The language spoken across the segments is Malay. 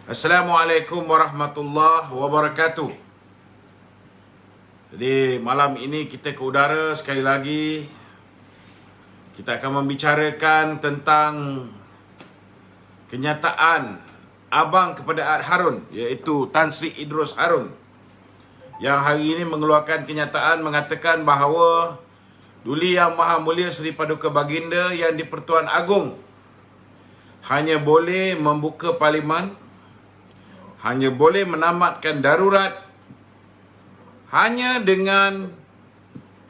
Assalamualaikum warahmatullahi wabarakatuh. Jadi malam ini kita ke udara sekali lagi. Kita akan membicarakan tentang kenyataan abang kepada Ad Harun, iaitu Tan Sri Idrus Harun, yang hari ini mengeluarkan kenyataan mengatakan bahawa Duli Yang Maha Mulia Seri Paduka Baginda yang di-Pertuan Agong hanya boleh membuka parlimen, hanya boleh menamatkan darurat hanya dengan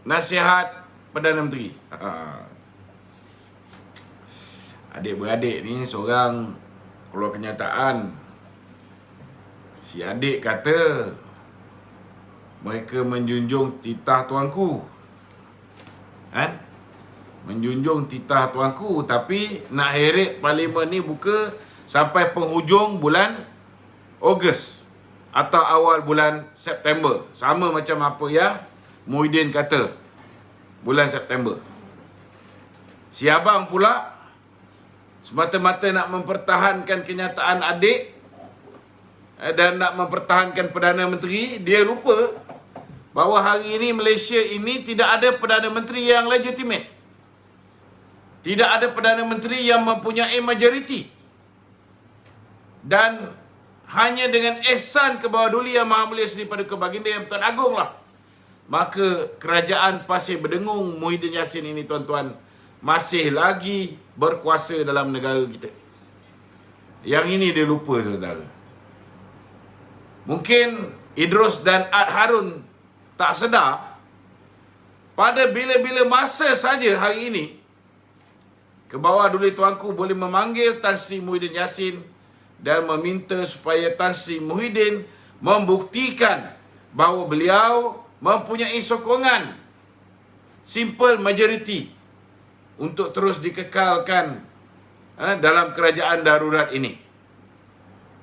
nasihat Perdana Menteri. Adik-beradik ni seorang keluar kenyataan. Si adik kata mereka menjunjung titah tuanku, kan? Menjunjung titah tuanku, tapi nak heret parlimen ni buka sampai penghujung bulan Ogos atau awal bulan September. Sama macam apa yang Muhyiddin kata, bulan September. Si abang pula semata-mata nak mempertahankan kenyataan adik dan nak mempertahankan Perdana Menteri. Dia lupa bahawa hari ini Malaysia ini tidak ada Perdana Menteri yang legitimate. Tidak ada Perdana Menteri yang mempunyai majoriti. Dan hanya dengan ihsan ke bawah Duli Yang Maha Mulia Seri Paduka Baginda yang Pertuan Agong lah, maka kerajaan Pasir Berdengung Muhyiddin Yassin ini, tuan-tuan, masih lagi berkuasa dalam negara kita. Yang ini dia lupa, saudara. Mungkin Idrus dan Ad Harun tak sedar, pada bila-bila masa saja hari ini, ke bawah Duli Tuanku boleh memanggil Tan Sri Muhyiddin Yassin dan meminta supaya Tan Sri Muhyiddin membuktikan bahawa beliau mempunyai sokongan simple majority untuk terus dikekalkan dalam kerajaan darurat ini.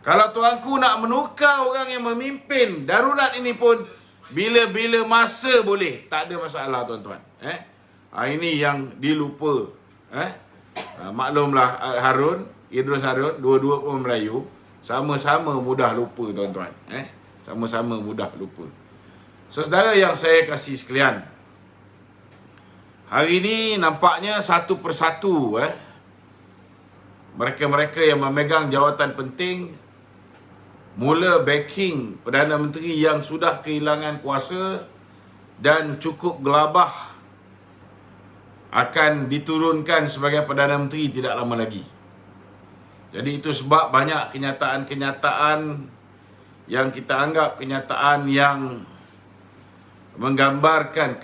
Kalau tuanku nak menukar orang yang memimpin darurat ini pun bila-bila masa boleh, tak ada masalah, tuan-tuan. Ini yang dilupa. Maklumlah Harun, Idrus Harun, dua-dua pun Melayu, sama-sama mudah lupa, tuan-tuan. Sama-sama mudah lupa. So, saudara yang saya kasih sekalian, hari ini nampaknya satu persatu mereka-mereka yang memegang jawatan penting mula backing Perdana Menteri yang sudah kehilangan kuasa dan cukup gelabah akan diturunkan sebagai Perdana Menteri tidak lama lagi. Jadi itu sebab banyak kenyataan-kenyataan yang kita anggap kenyataan yang menggambarkan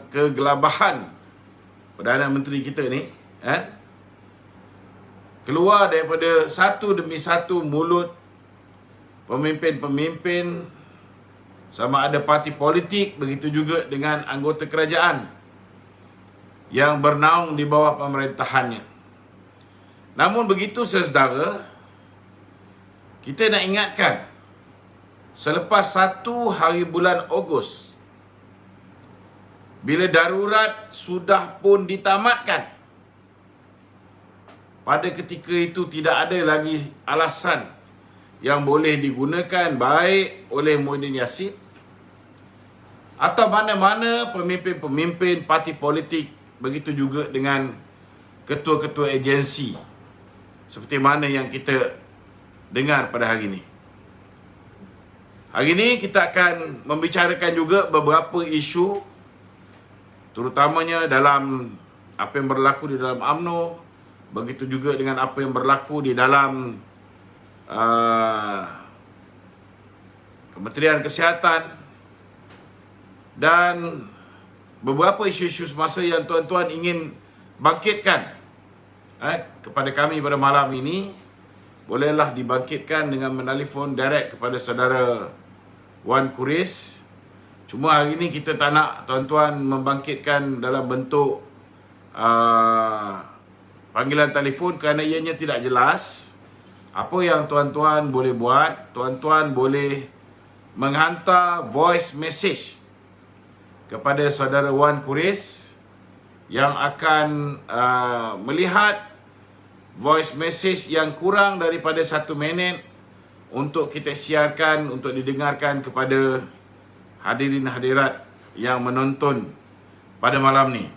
kegelabahan Perdana Menteri kita ni keluar daripada satu demi satu mulut pemimpin-pemimpin, sama ada parti politik, begitu juga dengan anggota kerajaan yang bernaung di bawah pemerintahannya. Namun begitu, saudara, kita nak ingatkan, selepas 1 hari bulan Ogos, bila darurat sudah pun ditamatkan, pada ketika itu tidak ada lagi alasan yang boleh digunakan baik oleh Muhyiddin Yassin atau mana-mana pemimpin-pemimpin parti politik, begitu juga dengan ketua-ketua agensi seperti mana yang kita dengar pada hari ini. Hari ini kita akan membicarakan juga beberapa isu, terutamanya dalam apa yang berlaku di dalam UMNO, begitu juga dengan apa yang berlaku di dalam Kementerian Kesihatan, dan beberapa isu-isu semasa yang tuan-tuan ingin bangkitkan kepada kami pada malam ini. Bolehlah dibangkitkan dengan menelefon direct kepada saudara Wan Kuris. Cuma hari ini kita tak nak tuan-tuan membangkitkan dalam bentuk panggilan telefon kerana ianya tidak jelas. Apa yang tuan-tuan boleh buat, tuan-tuan boleh menghantar voice message kepada saudara Wan Kuris yang akan melihat voice message yang kurang daripada 1 minit untuk kita siarkan, untuk didengarkan kepada hadirin hadirat yang menonton pada malam ni.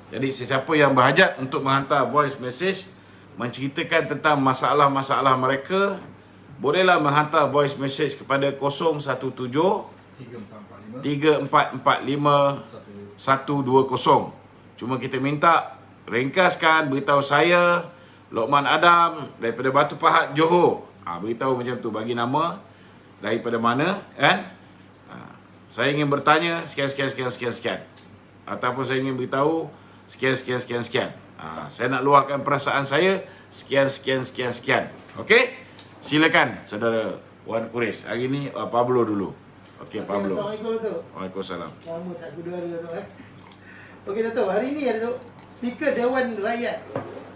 Jadi sesiapa yang berhajat untuk menghantar voice message menceritakan tentang masalah-masalah mereka, bolehlah menghantar voice message kepada 017 3445 120. Cuma kita minta ringkaskan, beritahu saya Lokman Adam daripada Batu Pahat, Johor. Beritahu macam tu, bagi nama daripada mana, kan? Saya ingin bertanya sekian. Ataupun saya ingin beritahu sekian. Saya nak luahkan perasaan saya sekian. Okey? Silakan saudara Wan Kuris. Hari ni Pablo dulu. Okey, Pablo. Assalamualaikum Datuk. Waalaikumsalam. Lama tak berdua Datuk. Okey Datuk, hari ni Datuk, Speaker Dewan Rakyat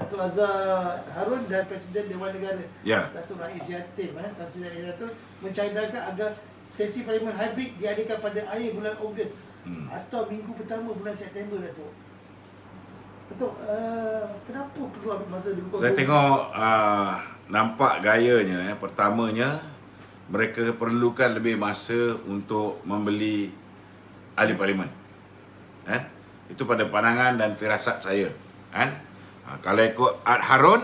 Datuk Azhar Harun dan Presiden Dewan Negara Datuk Rais Yatim Tan Sri Datuk mencadangkan agar sesi Parlimen hybrid diadakan pada akhir bulan Ogos atau minggu pertama bulan September Datuk. Datuk, kenapa perlu ambil masa di Saya tengok nampak gayanya, pertamanya mereka perlukan lebih masa untuk membeli ahli parlimen. Itu pada pandangan dan firasat saya. Kalau ikut Ad Harun,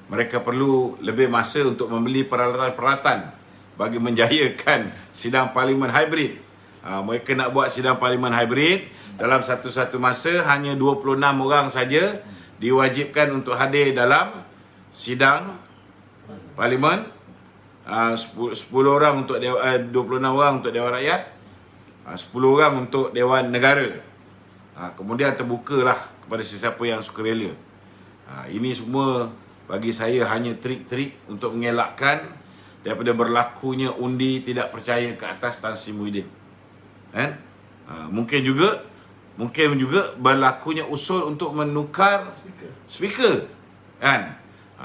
mereka perlu lebih masa untuk membeli peralatan-peralatan bagi menjayakan sidang parlimen hybrid. Mereka nak buat sidang parlimen hybrid dalam satu-satu masa, hanya 26 orang saja diwajibkan untuk hadir dalam sidang parlimen. 10 orang untuk 26 orang untuk Dewan Rakyat, 10 orang untuk Dewan Negara. Kemudian terbukalah kepada sesiapa yang sukarela. Ini semua bagi saya hanya trik-trik untuk mengelakkan daripada berlakunya undi tidak percaya ke atas Tan Sri Muhyiddin. Mungkin juga berlakunya usul untuk menukar speaker.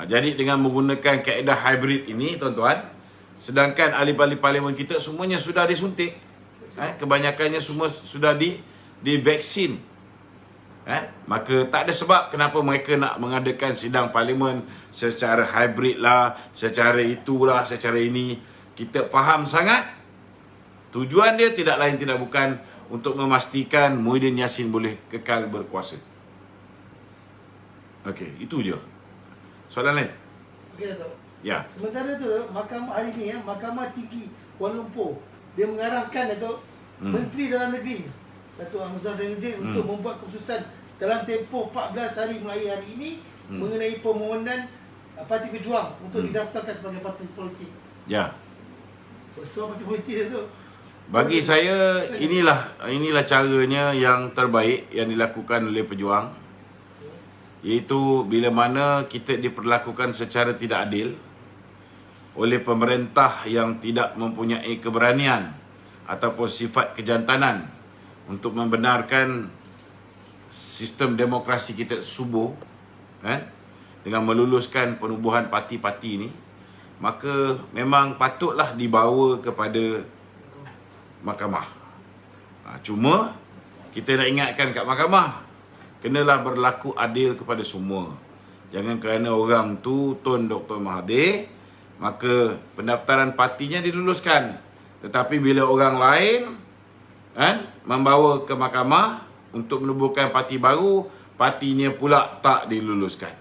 Jadi dengan menggunakan kaedah hybrid ini, tuan-tuan, sedangkan ahli-ahli parlimen kita semuanya sudah disuntik, kebanyakannya semua sudah divaksin, maka tak ada sebab kenapa mereka nak mengadakan sidang parlimen secara hybrid lah, secara itulah, secara ini. Kita faham sangat tujuan dia tidak lain tidak bukan untuk memastikan Muhyiddin Yassin boleh kekal berkuasa. Okey, itu je. Soalan lain? Okey Datuk. Ya. Sementara tu Mahkamah hari ni Mahkamah Tinggi Kuala Lumpur, dia mengarahkan Datuk Menteri Dalam Negeri Datuk Amizah Zainuddin untuk membuat keputusan dalam tempoh 14 hari mulai hari ini mengenai permohonan Parti Berjuang untuk didaftarkan sebagai parti politik. Ya. So parti politik Datuk, Bagi saya inilah caranya yang terbaik yang dilakukan oleh pejuang, iaitu bila mana kita diperlakukan secara tidak adil oleh pemerintah yang tidak mempunyai keberanian ataupun sifat kejantanan untuk membenarkan sistem demokrasi kita subuh, dengan meluluskan penubuhan parti-parti ini, maka memang patutlah dibawa kepada mahkamah. Cuma kita nak ingatkan kat mahkamah, kenalah berlaku adil kepada semua. Jangan kerana orang tu Tun Dr. Mahathir, maka pendaftaran partinya diluluskan. Tetapi bila orang lain membawa ke mahkamah untuk menubuhkan parti baru, partinya pula tak diluluskan.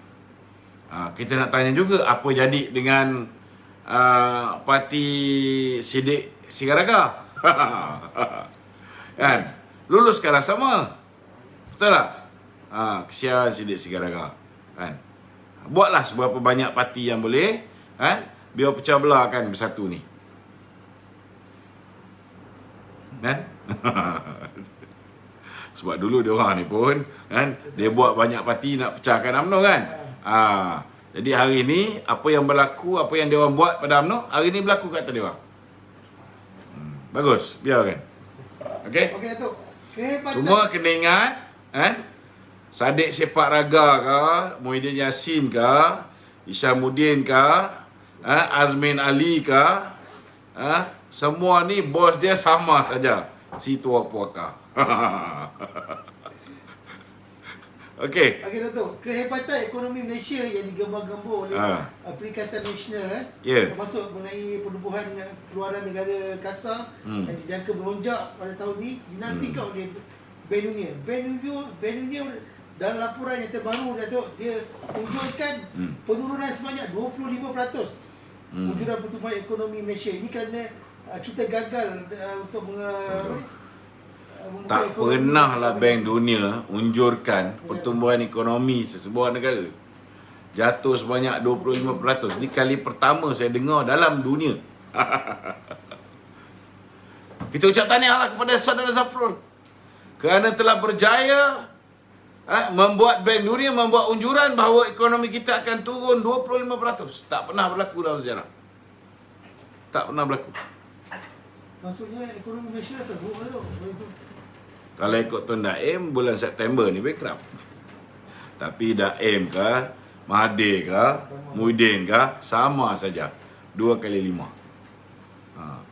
Kita nak tanya juga apa jadi dengan parti Siddiq Sigaraga. Luluskanlah sama. Betul tak? Kesian Siddiq Sigaraga. Buatlah seberapa banyak parti yang boleh, biar pecah belahkan bersatu ni. Sebab dulu dia orang ni pun dia buat banyak parti nak pecahkan UMNO kan. Jadi hari ni apa yang berlaku, apa yang dia orang buat pada UMNO, hari ni berlaku kat dia orang. Bagus, biarkan. Okey? Okey Datuk. Cuma kena ingat, Sadiq Sepak Raga ke, Muhyiddin Yassin ke, Isyamuddin ke, Azmin Ali ke, semua ni bos dia sama saja, si Tua Puaka. Okey. Okey Datuk, kehebatan ekonomi Malaysia yang digembar-gembor oleh Perikatan Nasional termasuk mengenai penubuhan keluaran negara kasar yang dijangka melonjak pada tahun ini dinafikan oleh Bank Dunia. Bank Dunia dalam laporan yang terbaru Datuk, dia menunjukkan penurunan sebanyak 25% wujudan pertumbuhan ekonomi Malaysia. Ini kerana kita gagal untuk tak pernahlah Bank Dunia unjurkan pertumbuhan ekonomi sesebuah negara jatuh sebanyak 25%. Ini kali pertama saya dengar dalam dunia. Kita ucap tahniahlah kepada Saudara Zafrul kerana telah berjaya membuat Bank Dunia membuat unjuran bahawa ekonomi kita akan turun 25%. Tak pernah berlaku dalam sejarah. Tak pernah berlaku. Maksudnya ekonomi Malaysia teruk tu. Kalau ikut Tun Daim, bulan September ni bankrupt. Tapi Daim ke, Mahathir ke, Muhyiddin ke, sama saja. 2 kali 5.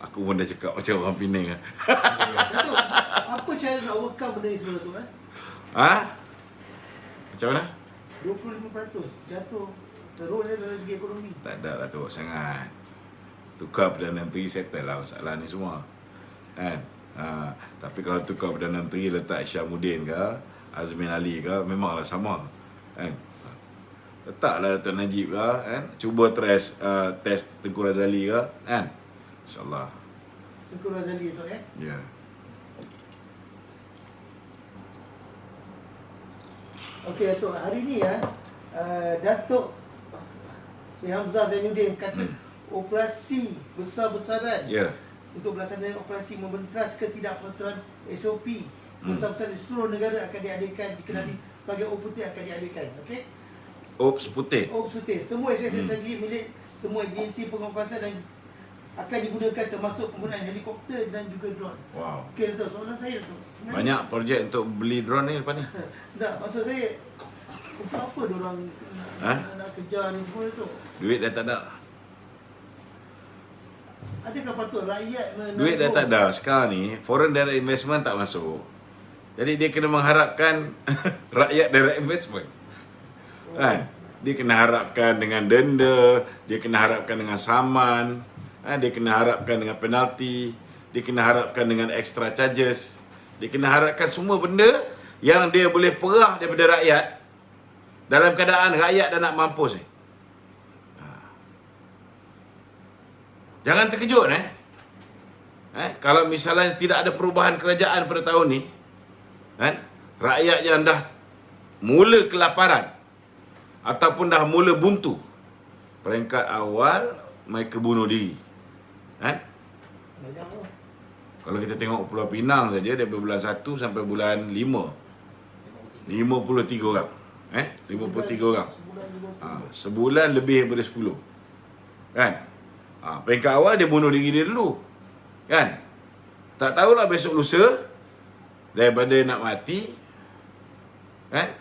Aku pun dah cakap macam orang Penang. Datuk, apa cara nak overcome benda ni sebenarnya tu? Macam mana? 25% jatuh teruk dia dari segi ekonomi. Tak ada lah teruk sangat. Tukar Perdana Menteri settle lah masalah ni semua. Kan? Tapi kalau tukar Perdana Menteri letak Isyamuddin ke, Azmin Ali ke, memanglah sama. Kan? Letaklah Dato' Najib ke, kan? Cuba test Tengku Razali ke, kan? InsyaAllah. Tengku Razali tu Ya. Okey Datuk, hari ni Datuk Sri Hamzah Zainuddin kata operasi besar-besaran untuk melaksanakan operasi membenteras ketidakpatuhan SOP besar-besaran di seluruh negara akan dikenali sebagai OPS Putih akan diadakan. Okey? OPS Putih. OPS Putih. Semua aset strategik milik semua agensi penguatkuasaan dan akan digunakan termasuk penggunaan helikopter dan juga drone. Wow. Okey Datuk, soalan saya Datuk. Banyak projek untuk beli drone ni lepas ni. Tak, maksud saya untuk apa diorang nak kejar ni semua Datuk? Duit dah tak ada. Adakah patut rakyat Duit dah tak ada. Sekarang ni foreign direct investment tak masuk. Jadi dia kena mengharapkan rakyat direct investment. Kan? Dia kena harapkan dengan denda, dia kena harapkan dengan saman, dia kena harapkan dengan penalti, dia kena harapkan dengan extra charges, dia kena harapkan semua benda yang dia boleh perah daripada rakyat dalam keadaan rakyat dah nak mampus ni. Jangan terkejut kalau misalnya tidak ada perubahan kerajaan pada tahun ni, rakyat yang dah mula kelaparan ataupun dah mula buntu, peringkat awal mereka bunuh diri. Kalau kita tengok Pulau Pinang saja daripada bulan 1 sampai bulan 5, 53 orang. 53 orang. Sebulan lebih daripada 10. Kan? Peringkat awal dia bunuh diri dia dulu. Kan? Tak tahulah besok lusa daripada nak mati. Kan?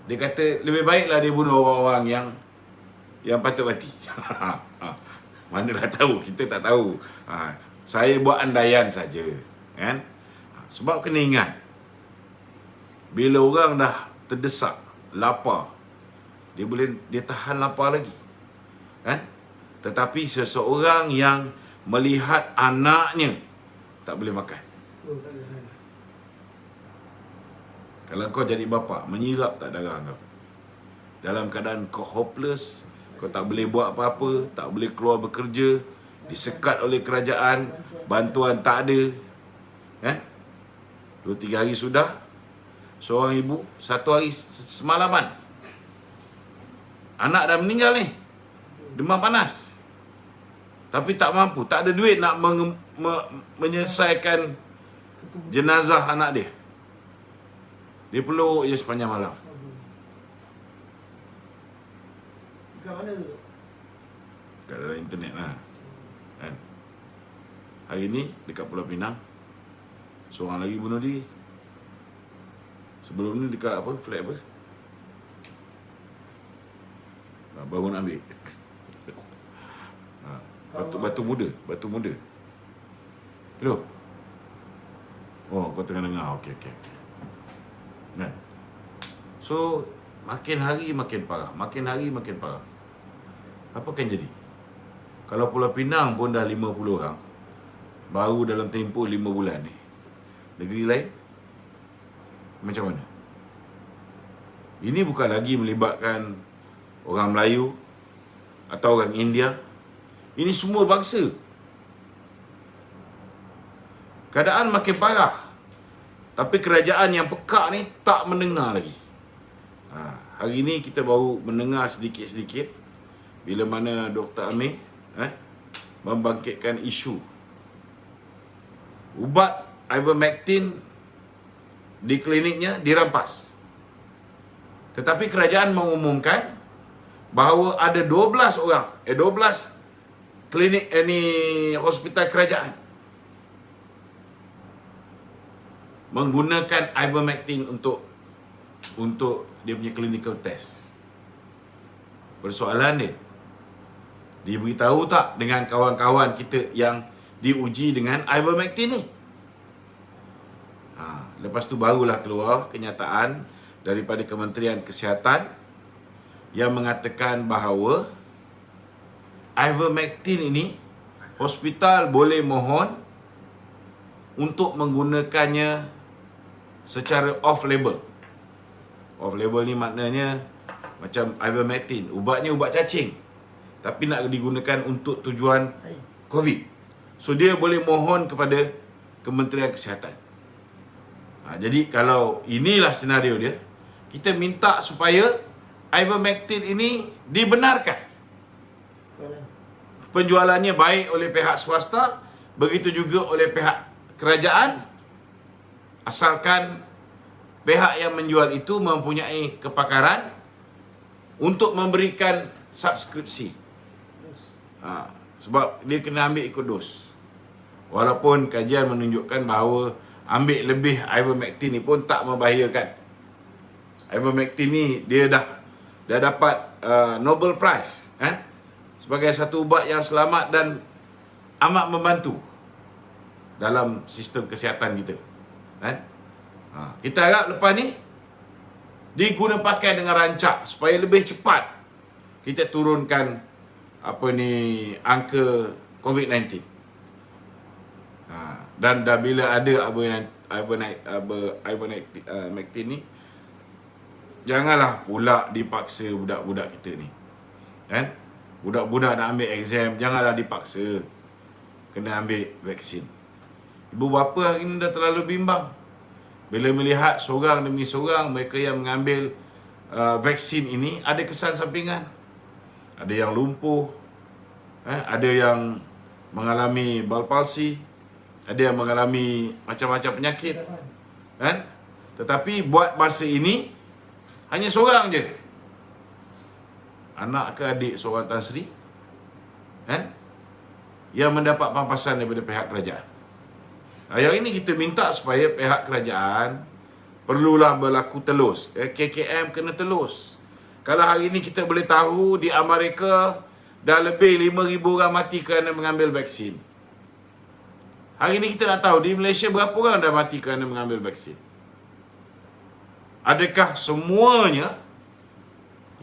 Dia kata lebih baiklah dia bunuh orang-orang yang patut mati. Manalah tahu, kita tak tahu. Saya buat andaian saja, kan? Sebab kena ingat, bila orang dah terdesak, lapar, dia tahan lapar lagi, kan? Tetapi seseorang yang melihat anaknya tak boleh makan. Kalau kau jadi bapa, menyirap tak darah kau. Dalam keadaan kau hopeless, kau tak boleh buat apa-apa, tak boleh keluar bekerja, disekat oleh kerajaan, bantuan tak ada. 2-3 hari sudah, seorang ibu 1 hari semalaman, anak dah meninggal ni, demam panas, tapi tak mampu, tak ada duit nak menyelesaikan jenazah anak dia. Dia peluk je sepanjang malam. Kat mana tu? Kat dalam internet lah, kan? Hari ni dekat Pulau Pinang, seorang lagi bunuh diri. Sebelum ni dekat apa, flat apa, baru nak ambil batu muda. Hello. Oh, kau tengah dengar. Okey. Kan? So, makin hari makin parah. Makin hari makin parah. Apa akan jadi? Kalau Pulau Pinang pun dah 50 orang, baru dalam tempoh 5 bulan ni. Negeri lain, macam mana? Ini bukan lagi melibatkan orang Melayu atau orang India. Ini semua bangsa. Keadaan makin parah. Tapi kerajaan yang pekak ni tak mendengar lagi. Hari ni kita baru mendengar sedikit-sedikit bila mana Dr. Amir membangkitkan isu ubat ivermectin di kliniknya dirampas. Tetapi kerajaan mengumumkan bahawa ada 12 orang, 12 klinik hospital kerajaan menggunakan ivermectin untuk dia punya clinical test. Persoalan dia, diberitahu tak dengan kawan-kawan kita yang diuji dengan ivermectin ni? Lepas tu barulah keluar kenyataan daripada Kementerian Kesihatan yang mengatakan bahawa ivermectin ini hospital boleh mohon untuk menggunakannya secara off-label. Off-label ni maknanya macam ivermectin, ubatnya ubat cacing, tapi nak digunakan untuk tujuan COVID. So dia boleh mohon kepada Kementerian Kesihatan. Jadi kalau inilah senario dia, kita minta supaya ivermectin ini dibenarkan. Penjualannya baik oleh pihak swasta, begitu juga oleh pihak kerajaan, asalkan pihak yang menjual itu mempunyai kepakaran untuk memberikan subskripsi. Sebab dia kena ambil ikut dos. Walaupun kajian menunjukkan bahawa ambil lebih ivermectin ni pun tak membahayakan. Ivermectin ni dia dah dapat Nobel Prize sebagai satu ubat yang selamat dan amat membantu dalam sistem kesihatan kita. Kita harap lepas ni diguna pakai dengan rancak supaya lebih cepat kita turunkan angka COVID-19. Dan dah bila ada ivermectin ni, janganlah pula dipaksa budak-budak kita ni. Budak-budak nak ambil exam, janganlah dipaksa kena ambil vaksin. Ibu bapa hari ni dah terlalu bimbang bila melihat seorang demi seorang mereka yang mengambil vaksin ini ada kesan sampingan. Ada yang lumpuh, ada yang mengalami bal palsi, ada yang mengalami macam-macam penyakit. Tetapi buat masa ini hanya seorang je, anak ke adik seorang Tan Sri, yang mendapat pampasan daripada pihak kerajaan. Yang ini kita minta supaya pihak kerajaan perlulah berlaku telus. KKM kena telus. Kalau hari ini kita boleh tahu di Amerika dah lebih 5,000 orang mati kerana mengambil vaksin. Hari ini kita nak tahu di Malaysia berapa orang dah mati kerana mengambil vaksin. Adakah semuanya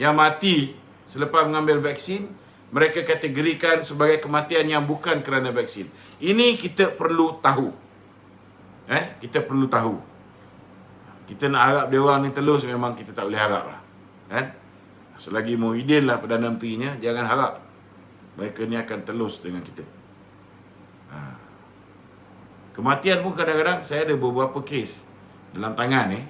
yang mati selepas mengambil vaksin mereka kategorikan sebagai kematian yang bukan kerana vaksin? Ini kita perlu tahu. Kita perlu tahu. Kita nak harap dia orang ni telus, memang kita tak boleh harap lah. Selagi Muhyiddin lah Perdana Menterinya, jangan harap mereka ni akan telus dengan kita. Kematian pun kadang-kadang saya ada beberapa kes dalam tangan ni.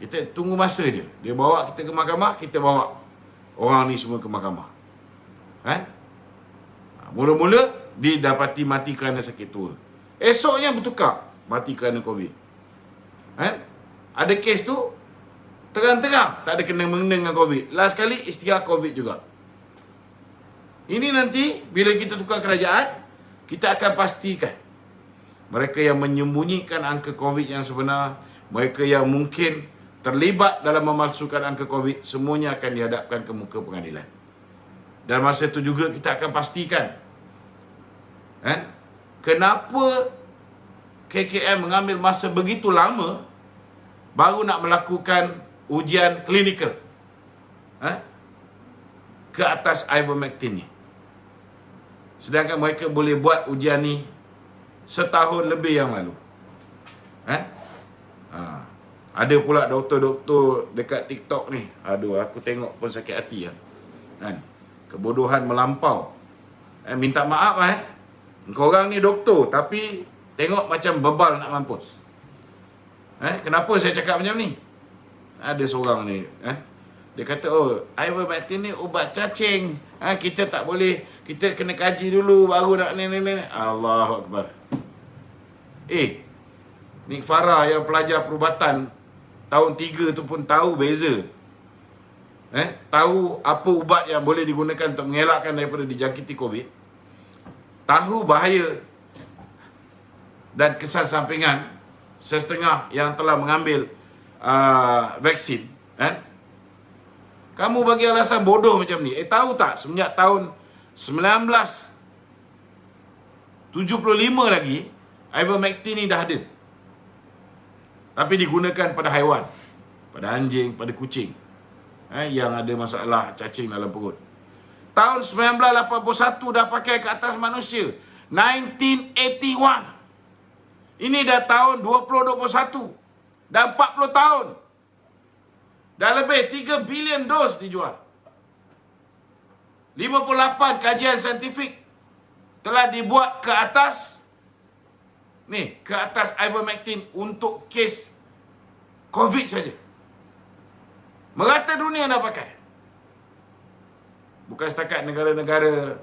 Kita tunggu masa je. Dia bawa kita ke mahkamah, kita bawa orang ni semua ke mahkamah. Mula-mula didapati mati kerana sakit tua. Esoknya bertukar mati kerana COVID. Ada kes tu terang-terang tak ada kena-mengena dengan COVID. Last kali istighar COVID juga. Ini nanti bila kita tukar kerajaan, kita akan pastikan mereka yang menyembunyikan angka COVID yang sebenar, mereka yang mungkin terlibat dalam memalsukan angka COVID, semuanya akan dihadapkan ke muka pengadilan. Dan masa itu juga kita akan pastikan kenapa KKM mengambil masa begitu lama baru nak melakukan ujian klinikal ke atas ivermectin ni. Sedangkan mereka boleh buat ujian ni setahun lebih yang lalu. Ada pula doktor-doktor dekat TikTok ni. Aduh, aku tengok pun sakit hati lah. Kebodohan melampau. Minta maaf korang ni doktor tapi tengok macam bebal nak mampus. Kenapa saya cakap macam ni? Ada seorang ni dia kata, ivermectin ni ubat cacing. Kita tak boleh, kita kena kaji dulu baru nak ni. Allahu Akbar. Nick Farah yang pelajar perubatan tahun 3 tu pun tahu beza. Tahu apa ubat yang boleh digunakan untuk mengelakkan daripada dijangkiti COVID. Tahu bahaya dan kesan sampingan setengah yang telah mengambil vaksin. Kamu bagi alasan bodoh macam ni. Tahu tak semenjak tahun 1975 lagi ivermectin ni dah ada. Tapi digunakan pada haiwan, pada anjing, pada kucing yang ada masalah cacing dalam perut. Tahun 1981 dah pakai ke atas manusia. 1981. Ini dah tahun 2021. Dah 40 tahun. Dah lebih 3 bilion dos dijual. 58 kajian saintifik telah dibuat ke atas ivermectin untuk kes COVID saja. Merata dunia dah pakai. Bukan setakat negara-negara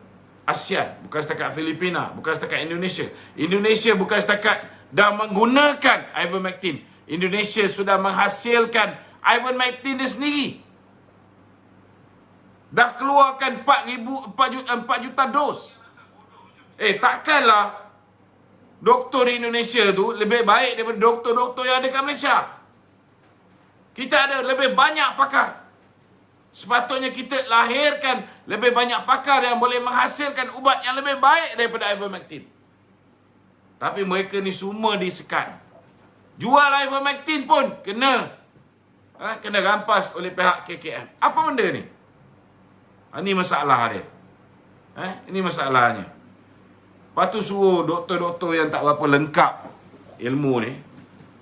ASEAN, bukan setakat Filipina, bukan setakat Indonesia. Indonesia bukan setakat dah menggunakan ivermectin. Indonesia sudah menghasilkan ivermectin dia sendiri. Dah keluarkan 4 juta dos. Takkanlah doktor di Indonesia tu lebih baik daripada doktor-doktor yang ada kat Malaysia. Kita ada lebih banyak pakar. Sepatutnya kita lahirkan lebih banyak pakar yang boleh menghasilkan ubat yang lebih baik daripada ivermectin. Tapi mereka ni semua disekat. Jual ivermectin pun kena rampas oleh pihak KKM. Apa benda ni? Ini masalah dia. Ini masalahnya. Lepas tu suruh doktor-doktor yang tak berapa lengkap ilmu ni,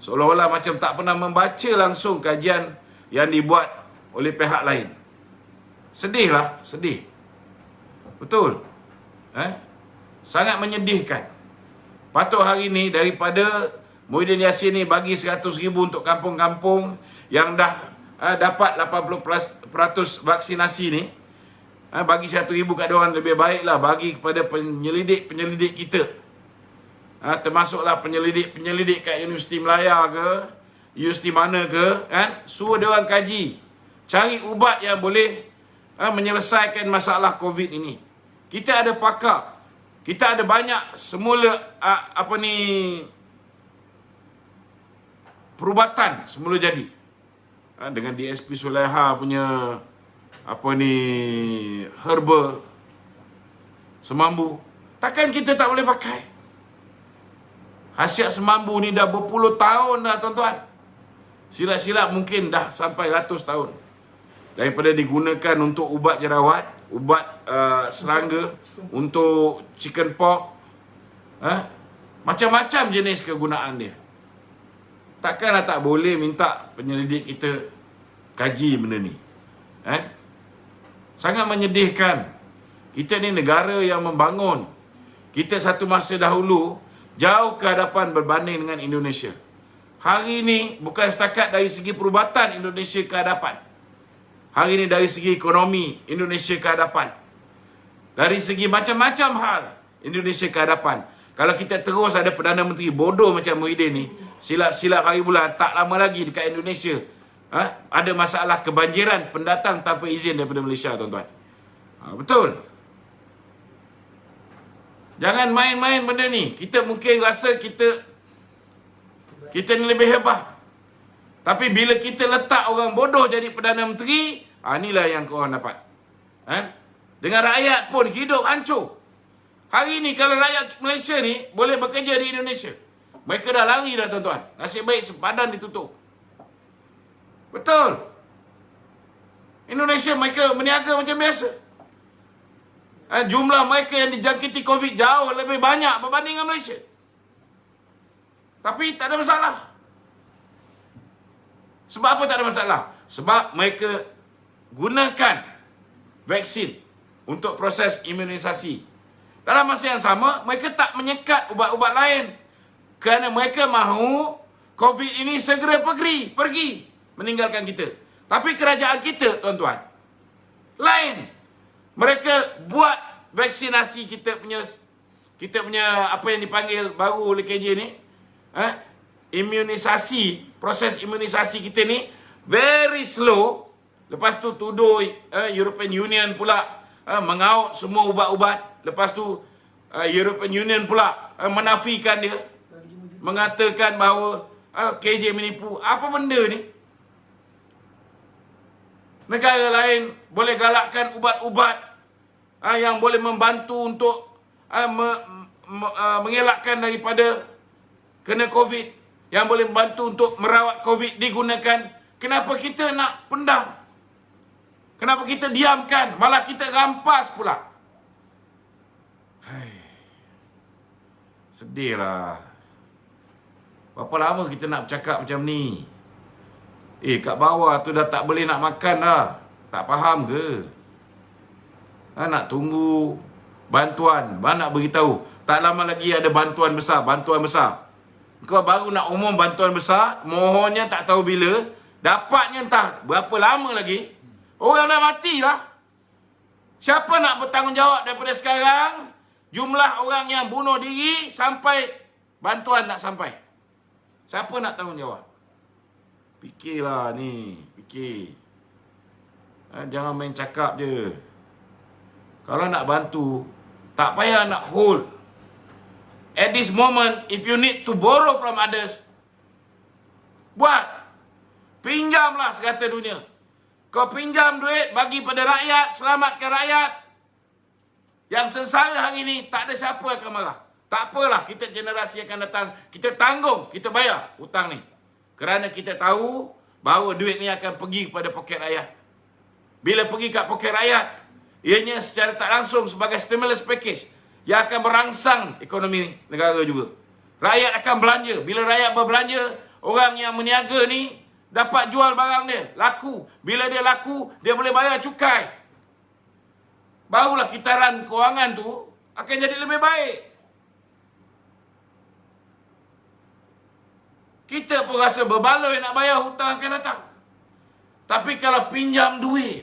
seolah-olah macam tak pernah membaca langsung kajian yang dibuat oleh pihak lain. Sedihlah, sedih. Betul. Sangat menyedihkan. Patut hari ni daripada Muhyiddin Yassin ni bagi 100,000 untuk kampung-kampung yang dah dapat 80% vaksinasi ni, bagi 100,000 kat diorang, lebih baiklah bagi kepada penyelidik-penyelidik kita. Termasuklah penyelidik-penyelidik kat Universiti Melaya ke, universiti mana ke, suruh diorang kaji, cari ubat yang boleh menyelesaikan masalah COVID ini. Kita ada pakar, kita ada banyak semula perubatan semula jadi. Dengan DSP Suleha punya herba semambu. Takkan kita tak boleh pakai? Khasiat semambu ni dah berpuluh tahun dah tuan-tuan. Silap-silap mungkin dah sampai 100 tahun. Daripada digunakan untuk ubat jerawat, ubat serangga, untuk chicken pox, macam-macam jenis kegunaan dia. Takkanlah tak boleh minta penyelidik kita kaji benda ni. Sangat menyedihkan. Kita ni negara yang membangun. Kita satu masa dahulu jauh ke hadapan berbanding dengan Indonesia. Hari ni bukan setakat dari segi perubatan Indonesia ke hadapan. Hari ni dari segi ekonomi Indonesia ke hadapan. Dari segi macam-macam hal Indonesia ke hadapan. Kalau kita terus ada Perdana Menteri bodoh macam Muhyiddin ni, silap-silap hari bulan, tak lama lagi dekat Indonesia ada masalah kebanjiran pendatang tanpa izin daripada Malaysia, tuan-tuan. Betul. Jangan main-main benda ni. Kita mungkin rasa kita ni lebih hebat. Tapi bila kita letak orang bodoh jadi Perdana Menteri, inilah yang korang dapat. Dengan rakyat pun hidup hancur. Hari ni kalau rakyat Malaysia ni boleh bekerja di Indonesia, mereka dah lari dah, tuan-tuan. Nasib baik sempadan ditutup. Betul. Indonesia mereka meniaga macam biasa. Jumlah mereka yang dijangkiti COVID jauh lebih banyak berbanding dengan Malaysia. Tapi tak ada masalah. Sebab apa tak ada masalah? Sebab mereka gunakan vaksin untuk proses imunisasi. Dalam masa yang sama, mereka tak menyekat ubat-ubat lain. Kerana mereka mahu COVID ini segera pergi meninggalkan kita. Tapi kerajaan kita, tuan-tuan, lain. Mereka buat vaksinasi kita punya apa yang dipanggil baru oleh KJ ni, imunisasi, proses imunisasi kita ni very slow. Lepas tu tuduh European Union pula mengaut semua ubat-ubat. Lepas tu European Union pula menafikan dia, mengatakan bahawa KJ menipu. Apa benda ni? Negara lain boleh galakkan ubat-ubat yang boleh membantu untuk mengelakkan daripada kena COVID, yang boleh membantu untuk merawat COVID digunakan. Kenapa kita nak pendam? Kenapa kita diamkan? Malah kita rampas pula. Sedihlah. Berapa lama kita nak bercakap macam ni? Kat bawah tu dah tak boleh nak makan dah. Tak faham ke? Nak tunggu bantuan. Nak beritahu. Tak lama lagi ada bantuan besar. Kau baru nak umum bantuan besar. Mohonnya tak tahu bila. Dapatnya entah berapa lama lagi. Orang dah matilah. Siapa nak bertanggungjawab daripada sekarang? Jumlah orang yang bunuh diri sampai bantuan nak sampai. Siapa nak tanggungjawab? Fikirlah ni, fikir. Jangan main cakap je. Kalau nak bantu, tak payah nak hold. At this moment, if you need to borrow from others, buat. Pinjamlah sekata dunia. Kau pinjam duit, bagi pada rakyat, selamatkan rakyat. Yang sengsara hari ni, tak ada siapa yang akan marah. Tak apalah, kita generasi akan datang, kita tanggung, kita bayar hutang ni. Kerana kita tahu bahawa duit ni akan pergi kepada poket rakyat. Bila pergi kat poket rakyat, ianya secara tak langsung sebagai stimulus package yang akan merangsang ekonomi negara juga. Rakyat akan belanja. Bila rakyat berbelanja, orang yang meniaga ni dapat jual barang dia, laku. Bila dia laku, dia boleh bayar cukai. Barulah kitaran kewangan tu akan jadi lebih baik. Kita pun rasa berbaloi nak bayar hutang akan datang. Tapi kalau pinjam duit,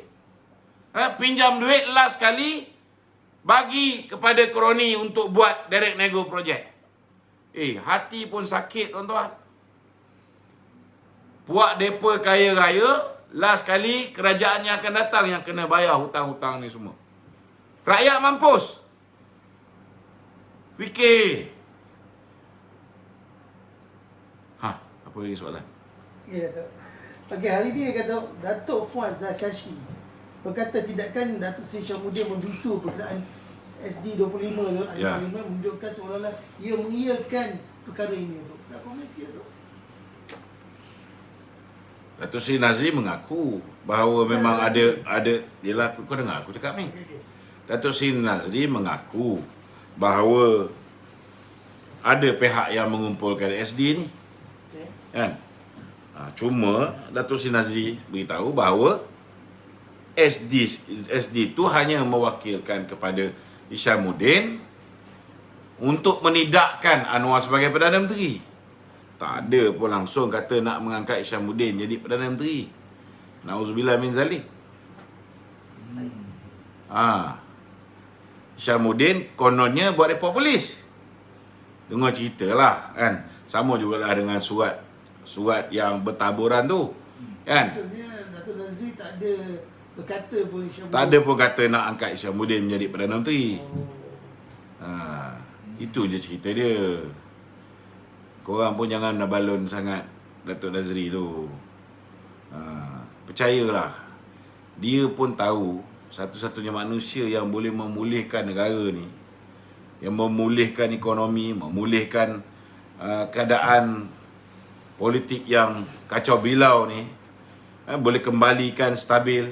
last kali bagi kepada kroni untuk buat direct nego projek. Hati pun sakit, tuan-tuan. Puak depa kaya raya, last kali kerajaan yang akan datang yang kena bayar hutang-hutang ni semua. Rakyat mampus. Fikir. Apa lagi soalan? Okey, Datuk. Okey, hari ni dia kata Datuk Fuad Zakashi berkata tidakkan Datuk Seri Syamuddin membisu berkenaan SD25 tu, Parlimen menunjukkan seolah-olah ia mengiyakan perkara ini tu. Tak komen sikit tu. Datuk Seri Nazri mengaku bahawa memang ada yalah, kau dengar aku cakap ni. Okay. Datuk Seri Nazri mengaku bahawa ada pihak yang mengumpulkan SD ni. Kan? Cuma Datuk Seri Nazri beritahu bahawa SD tu hanya mewakilkan kepada Isyamuddin untuk menidakkan Anwar sebagai Perdana Menteri. Tak ada pun langsung kata nak mengangkat Isyamuddin jadi Perdana Menteri. Nauzubillah min zalik. Isyamuddin kononnya buat report polis. Dengar cerita lah kan. Sama jugalah dengan surat yang bertaburan tu. Kan? Maksudnya Datuk Nazri tak ada berkata pun Isyamuddin. Tak ada pun kata nak angkat Isyamuddin menjadi Perdana Menteri. Itu je cerita dia. Korang pun jangan nak balon sangat Datuk Nazri tu. Percayalah, dia pun tahu satu-satunya manusia yang boleh memulihkan negara ni, yang memulihkan ekonomi, memulihkan keadaan politik yang kacau bilau ni, boleh kembalikan stabil,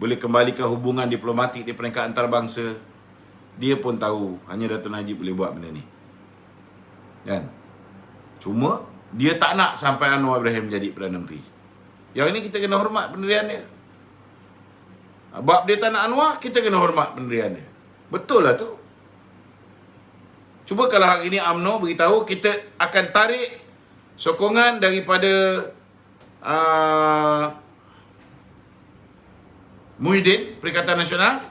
boleh kembalikan hubungan diplomatik di peringkat antarabangsa. Dia pun tahu hanya Dato' Najib boleh buat benda ni. Kan? Cuma dia tak nak sampai Anwar Ibrahim jadi Perdana Menteri. Yang ini kita kena hormat pendirian dia. Sebab dia tak nak Anwar, kita kena hormat pendirian dia. Betul lah tu. Cuba kalau hari ini UMNO beritahu kita akan tarik sokongan daripada Muhyiddin, Perikatan Nasional,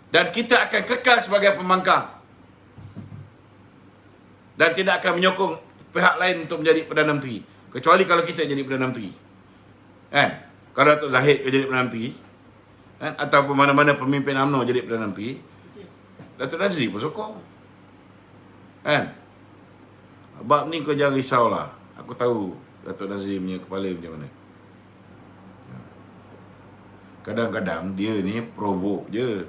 dan kita akan kekal sebagai pembangkang dan tidak akan menyokong pihak lain untuk menjadi Perdana Menteri, kecuali kalau kita jadi Perdana Menteri, kan? Kalau Datuk Zahid jadi Perdana Menteri, kan? Ataupun mana-mana pemimpin UMNO jadi Perdana Menteri, Datuk Nazri pun sokong, kan? Bab ni kau jangan risaulah. Aku tahu Datuk Nazri punya kepala macam mana. Kadang-kadang dia ni provoke je,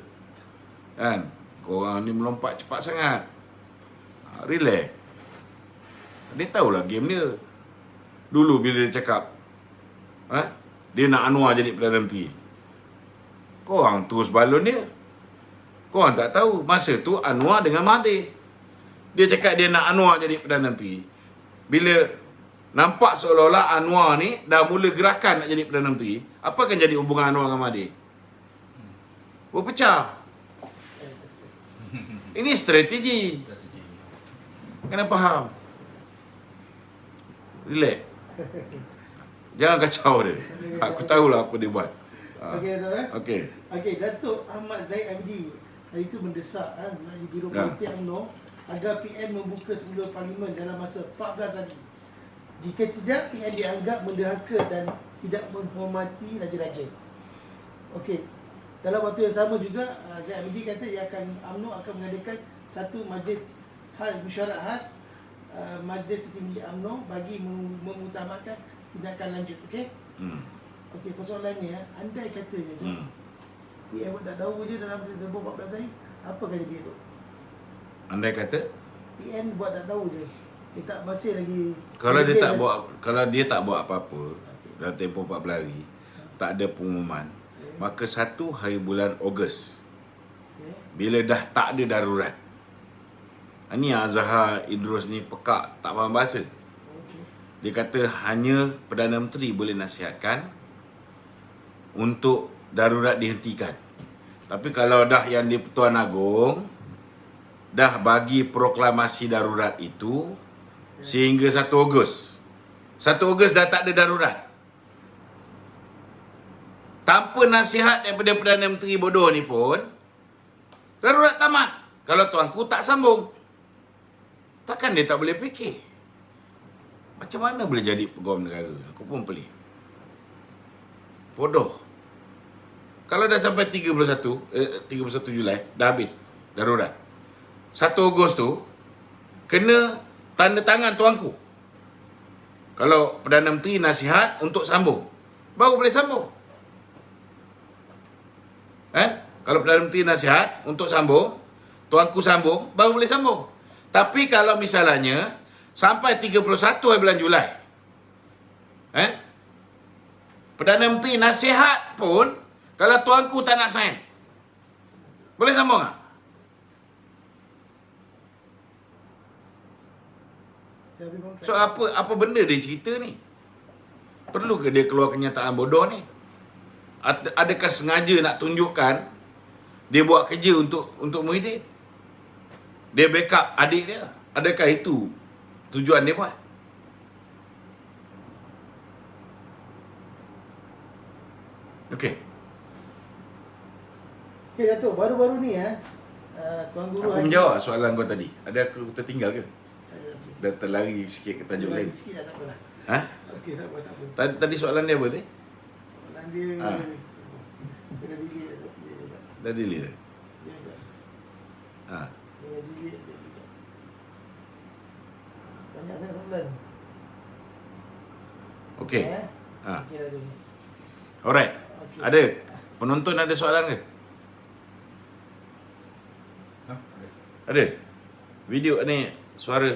kan? Korang ni melompat cepat sangat. Relax. Dia tahulah game dia. Dulu bila dia cakap dia nak Anwar jadi Perdana Menteri, korang terus balon dia. Korang tak tahu masa tu Anwar dengan Mahathir. Dia cakap dia nak Anwar jadi Perdana Menteri. Bila nampak seolah-olah Anwar ni dah mula gerakan nak jadi Perdana Menteri, apa akan jadi hubungan Anwar dengan Mahathir? Berpecah. Ini strategi. Kena faham. Relax. Jangan kacau dia. Aku tahulah apa dia buat. Okey, Datuk. Okey. Okey, Datuk Ahmad Zahid Hamidi hari itu mendesak di Biro Politik UMNO agar PN membuka semula parlimen dalam masa 14 hari. Jika tidak, PN dianggap menderhaka dan tidak menghormati raja-raja. Okey. Dalam waktu yang sama juga, Zahid Hamidi kata UMNO akan mengadakan satu majlis mesyuarat khas Majlis Tertinggi UMNO bagi mengutamakan tindakan lanjut. Okey? Okey, persoalannya, andai katanya tu PN buat tak tahu je dalam tempoh 14 hari, apa kata dia tu? Andai kata PN buat tak tahu je. Dia tak masih lagi. Kalau dia tak buat apa-apa dalam tempoh 14 hari, tak ada pengumuman, maka 1 hari bulan Ogos, bila dah tak ada darurat. Ini Azhar Idrus ni pekak, tak faham bahasa. Dia kata hanya Perdana Menteri boleh nasihatkan untuk darurat dihentikan. Tapi kalau dah yang di Pertuan Agong dah bagi proklamasi darurat itu sehingga 1 Ogos. 1 Ogos dah tak ada darurat. Tanpa nasihat daripada Perdana Menteri bodoh ni pun, darurat tamat. Kalau tuanku tak sambung, takkan dia tak boleh fikir. Macam mana boleh jadi peguam negara? Aku pun pelik. Bodoh. Kalau dah sampai 31 Julai, dah habis darurat. 1 Ogos tu, kena tanda tangan tuanku. Kalau Perdana Menteri nasihat untuk sambung, baru boleh sambung. Kalau Perdana Menteri nasihat untuk sambung, tuanku sambung, baru boleh sambung. Tapi kalau misalnya sampai 31 hari bulan Julai, Perdana Menteri nasihat pun, kalau tuanku tak nak sign, boleh sambung tak? So apa benda dia cerita ni? Perlu ke dia keluar kenyataan bodoh ni? Adakah sengaja nak tunjukkan dia buat kerja untuk Muhyiddin? Dia backup adik dia? Adakah itu tujuan dia buat? Okey. Okey, Datuk, baru-baru ni Tuan Guru aku menjawab soalan kau tadi. Ada aku tertinggal ke? Dah terlari sikit ke tajuk lain. Sikit tak apalah. Okey, tak apa. Tadi soalan dia apa ni? Soalan dia dia dah delete, Datuk. Dah delete dah? Ya, tak. Ha. Dia dah delete dia juga. Banyak sangat soalan. Okey. Okey, Datuk. Alright. Okay. Ada? Penonton ada soalan ke? Ada? Video ni suara.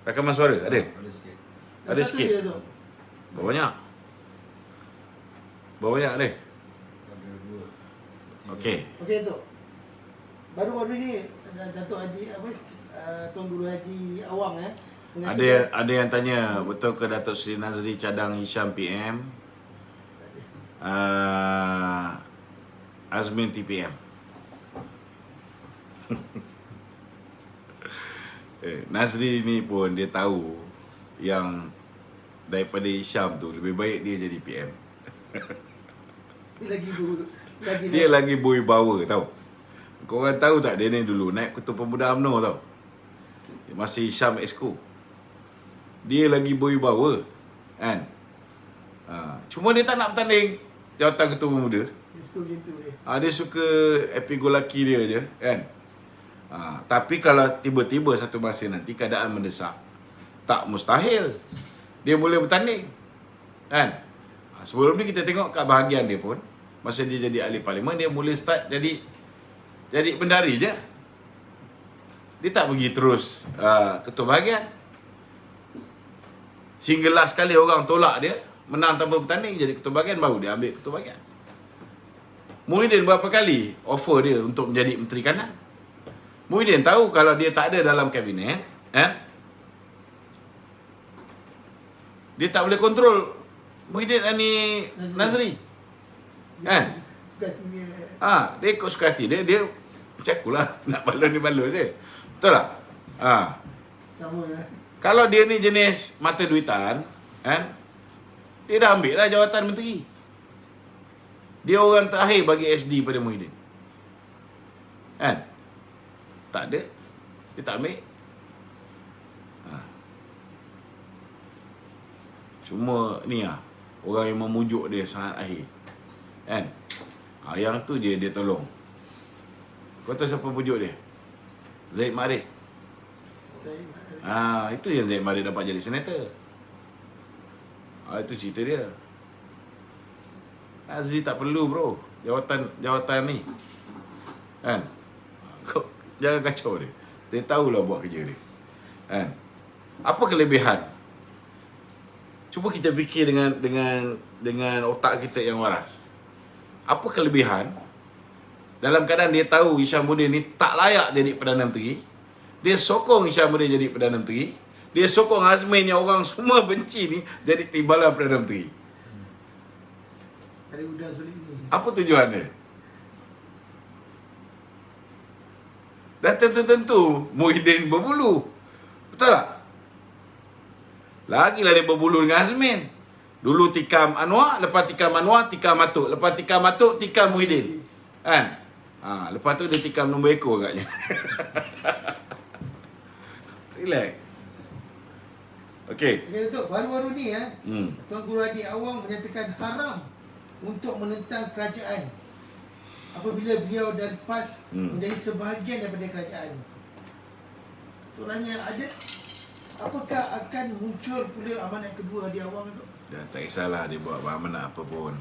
Rakaman suara ada? Ada sikit. Ada sikit. Berapa banyak? Berapa banyak ada? Ada 2. Okey. Okey Datuk. Baru-baru ni Datuk Haji Tuan Guru Haji Awang Ada yang tanya, betul ke Datuk Seri Nazri cadang Hisham PM? Azmin TPM. Nazri ni pun dia tahu yang daripada Hisham tu lebih baik dia jadi PM. Dia lagi berwibawa tau. Korang tahu tak dia ni dulu naik Ketua Pemuda UMNO tau. Masih Hisham Exco. Dia lagi berwibawa kan. Cuma dia tak nak bertanding jawatan Ketua Pemuda. Dia suka happy-go-lucky dia je kan. Tapi kalau tiba-tiba satu masa nanti keadaan mendesak, tak mustahil dia boleh bertanding kan. Sebelum ni kita tengok kat bahagian dia pun, masa dia jadi ahli parlimen, dia mula start jadi bendari je. Dia tak pergi terus ketua bahagian. Sehingga last kali orang tolak dia, menang tanpa bertanding, jadi ketua bahagian, baru dia ambil ketua bahagian. Muhyiddin berapa kali offer dia untuk menjadi Menteri Kanan. Muhyiddin tahu kalau dia tak ada dalam kabinet, dia tak boleh kontrol Muhyiddin ni Nazri. Kan? Dia ikut suka hati dia. Dia macam akulah, nak balon ni balon je. Betul tak? Sama Kalau dia ni jenis mata duitan, dia dah ambil lah jawatan menteri. Dia orang terakhir bagi SD pada Muhyiddin. Kan? Tak ada. Dia tak ambil. Cuma ni orang yang memujuk dia sangat akhir. Kan? Yang tu je dia tolong. Kau tahu siapa pujuk dia? Zaid Ma'arif. Itu yang Zaid Ma'arif dapat jadi senator. Itu cerita dia. Nazri tak perlu bro jawatan ni. Kan? Kau jangan kacau dia. Dia tahulah buat kerja dia. Kan? Apa kelebihan? Cuba kita fikir dengan otak kita yang waras. Apa kelebihan dalam keadaan dia tahu Hishamuddin ni tak layak jadi Perdana Menteri, dia sokong Hishamuddin jadi Perdana Menteri, dia sokong Azmin yang orang semua benci ni jadi timbalan Perdana Menteri. Apa tujuan dia? Dah tentu-tentu Muhyiddin berbulu. Betul tak? Lagilah dia berbulu dengan Azmin. Dulu tikam Anwar, lepas tikam Anwar, tikam Matuk. Lepas tikam Matuk, tikam Muhyiddin. Kan? Lepas tu dia tikam nombor ekor agaknya. Relax. Okey. Datuk, baru-baru ni Tuan Guru Haji Awang menyatakan haram untuk menentang kerajaan apabila beliau dan PAS menjadi sebahagian daripada kerajaan. Soalannya ada, apakah akan muncul pula amanat kedua Haji Awang tu? Dah tak kisahlah dia buat amanat apa pun.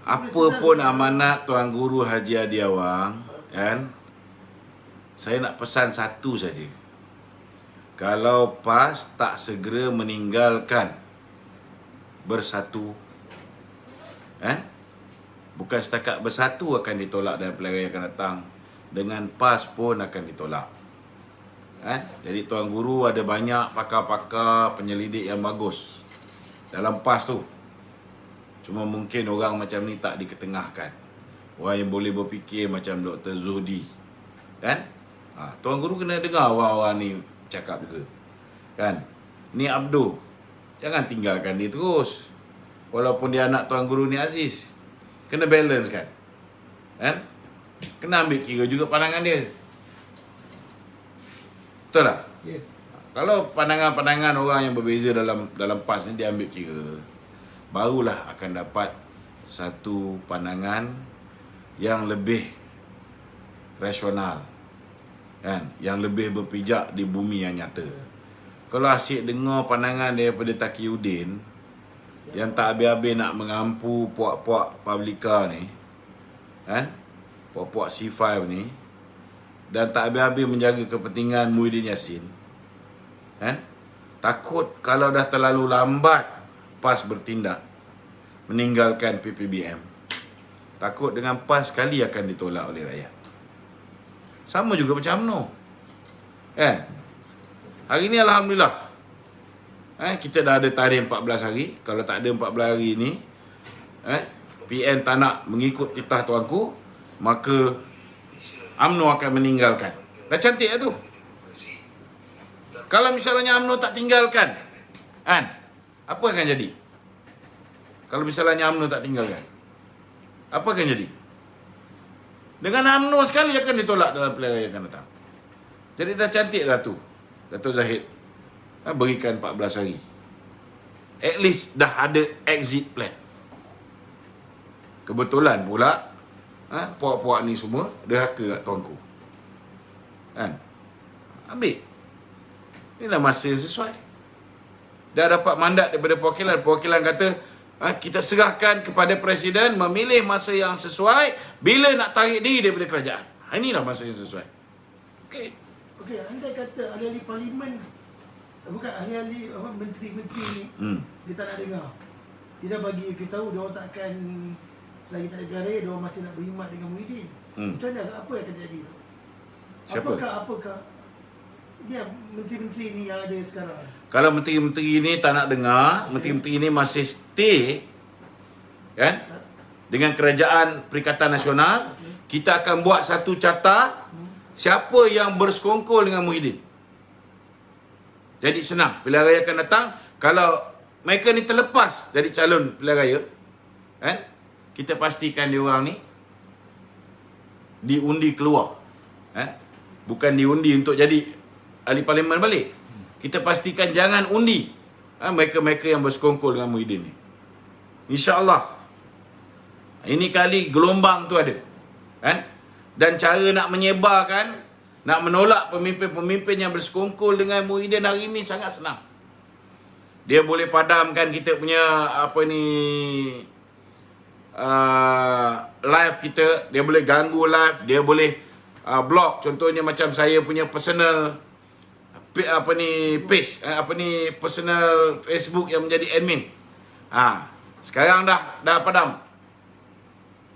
Apa pun amanat Tuan Guru Haji Hadi Awang, kan? Saya nak pesan satu saja. Kalau PAS tak segera meninggalkan Bersatu, bukan setakat Bersatu akan ditolak dalam pilihan yang akan datang, dengan PAS pun akan ditolak. Jadi Tuan Guru ada banyak pakar-pakar penyelidik yang bagus dalam PAS tu. Cuma mungkin orang macam ni tak diketengahkan. Orang yang boleh berfikir macam Dr. Zuhdi, kan? Tuan Guru kena dengar orang-orang ni cakap juga, kan? Ni Abdul, jangan tinggalkan dia terus. Walaupun dia anak Tuan Guru ni Aziz, kena balance kan? Kena ambil kira juga pandangan dia. Betul tak? Yeah. Kalau pandangan-pandangan orang yang berbeza dalam PAS ni dia ambil kira, barulah akan dapat satu pandangan yang lebih rasional, kan? Yang lebih berpijak di bumi yang nyata. Kalau asyik dengar pandangan daripada Taqiyuddin yang tak habis-habis nak mengampu puak-puak Publica ni, kan? Puak-puak C5 ni, dan tak habis-habis menjaga kepentingan Muhyiddin Yassin, kan? Takut kalau dah terlalu lambat PAS bertindak meninggalkan PPBM, takut dengan PAS sekali akan ditolak oleh rakyat. Sama juga macam UMNO. Kan? Hari ni Alhamdulillah, kita dah ada tarikh 14 hari. Kalau tak ada 14 hari ni, PN tak nak mengikut titah tuanku, maka UMNO akan meninggalkan. Dah cantik lah tu. Kalau misalnya UMNO tak tinggalkan, kan? Apa akan jadi? Kalau misalnya UMNO tak tinggalkan, apa akan jadi? Dengan UMNO sekali akan ditolak dalam pilihan raya akan datang. Jadi dah cantik dah tu Dato' Zahid berikan 14 hari. At least dah ada exit plan. Kebetulan pula puak-puak ni semua derhaka kat tuanku. Kan? Ambil. Inilah masa yang sesuai. Dah dapat mandat daripada perwakilan. Perwakilan kata, kita serahkan kepada Presiden memilih masa yang sesuai bila nak tarik diri daripada kerajaan. Inilah masa yang sesuai. Okey. Okey, anda kata ahli-ahli parlimen, bukan ahli-ahli menteri-menteri ni, dia tak nak dengar. Dia dah bagi kita tahu dia orang takkan, selagi tak ada pilihan raya, dia orang masih nak berkhidmat dengan Muhyiddin. Macam mana, apa yang akan jadi tu? Siapa? Apakah dia menteri-menteri ni yang ada sekarang? Kalau menteri-menteri ni tak nak dengar, menteri-menteri ni masih stay kan dengan kerajaan Perikatan Nasional, kita akan buat satu carta siapa yang bersekongkol dengan Muhyiddin. Jadi senang, pilihan raya akan datang. Kalau mereka ni terlepas dari calon pilihan raya, kan, kita pastikan dia orang ni diundi keluar. Bukan diundi untuk jadi ahli parlimen balik. Kita pastikan jangan undi mereka-mereka yang bersekongkol dengan Muhyiddin ni. InsyaAllah. Ini kali gelombang tu ada. Dan cara nak menyebarkan, nak menolak pemimpin-pemimpin yang bersekongkol dengan Muhyiddin hari ini sangat senang. Dia boleh padamkan kita punya live kita, dia boleh ganggu live, dia boleh block. Contohnya macam saya punya personal page, personal Facebook yang menjadi admin. Sekarang dah padam.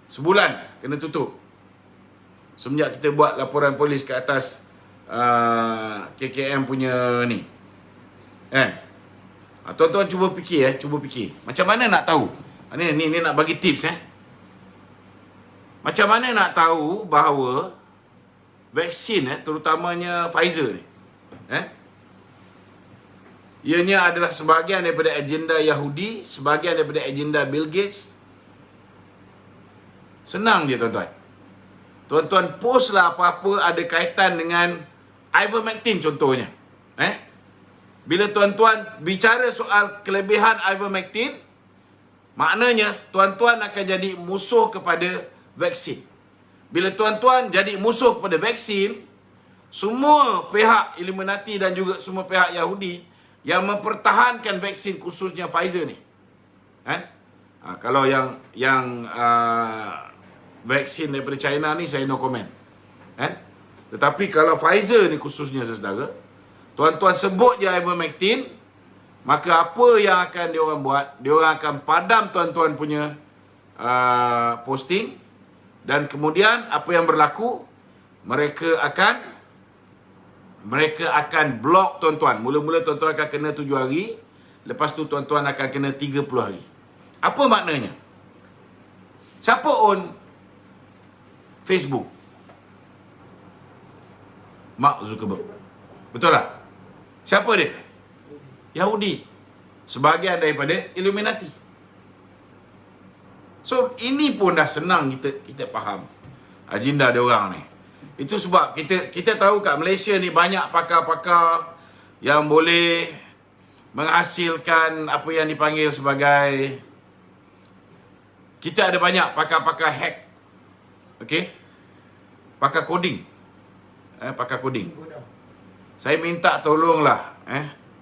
Sebulan kena tutup. Semenjak kita buat laporan polis ke atas KKM punya ni. Tuan-tuan cuba fikir. Macam mana nak tahu? Ni nak bagi tips Macam mana nak tahu bahawa vaksin terutamanya Pfizer ni, ianya adalah sebahagian daripada agenda Yahudi, sebahagian daripada agenda Bill Gates. Senang je tuan-tuan. Tuan-tuan postlah apa-apa ada kaitan dengan ivermectin contohnya. Bila tuan-tuan bicara soal kelebihan ivermectin, maknanya tuan-tuan akan jadi musuh kepada vaksin. Bila tuan-tuan jadi musuh kepada vaksin, semua pihak Illuminati dan juga semua pihak Yahudi yang mempertahankan vaksin khususnya Pfizer ni. Kalau yang vaksin daripada China ni saya no comment. Tetapi kalau Pfizer ni khususnya saudara, tuan-tuan sebut je ivermectin, maka apa yang akan diorang buat? Diorang akan padam tuan-tuan punya posting, dan kemudian apa yang berlaku? Mereka akan block tuan-tuan. Mula-mula tuan-tuan akan kena 7 hari, lepas tu tuan-tuan akan kena 30 hari. Apa maknanya? Siapa own Facebook? Mark Zuckerberg. Betul tak? Siapa dia? Yahudi. Sebahagian daripada Illuminati. So, ini pun dah senang kita faham agenda dia orang ni. Itu sebab kita tahu kat Malaysia ni banyak pakar-pakar yang boleh menghasilkan apa yang dipanggil sebagai, kita ada banyak pakar-pakar hack. Okey? Pakar coding. Pakar coding. Saya minta tolonglah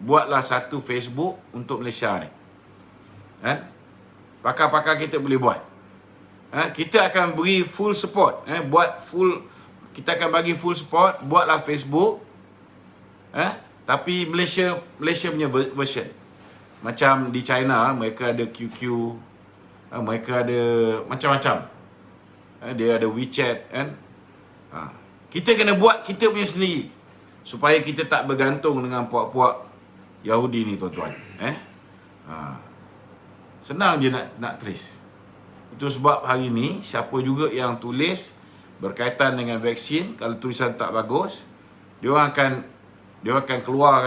buatlah satu Facebook untuk Malaysia ni. Pakar-pakar kita boleh buat. Kita akan beri full support. Kita akan bagi full support. Buatlah Facebook. Tapi Malaysia punya version. Macam di China, mereka ada QQ. Mereka ada macam-macam. Dia ada WeChat kan. Kita kena buat kita punya sendiri supaya kita tak bergantung dengan puak-puak Yahudi ni tuan-tuan. Senang je nak trace. Itu sebab hari ni siapa juga yang tulis berkaitan dengan vaksin, kalau tulisan tak bagus, dia akan keluar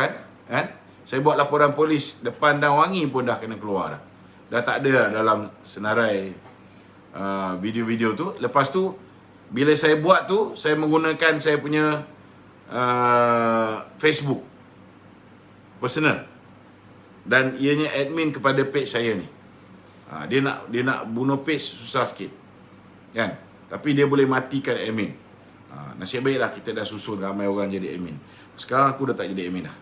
kan. Saya buat laporan polis depan dan wangi pun dah kena keluar dah. Dah tak ada dalam senarai video-video tu. Lepas tu bila saya buat tu, saya menggunakan saya punya Facebook personal dan ianya admin kepada page saya ni. Dia nak bunuh page susah sikit kan, tapi dia boleh matikan admin. Nasib baiklah kita dah susun ramai orang jadi admin. Sekarang aku dah tak jadi admin dah.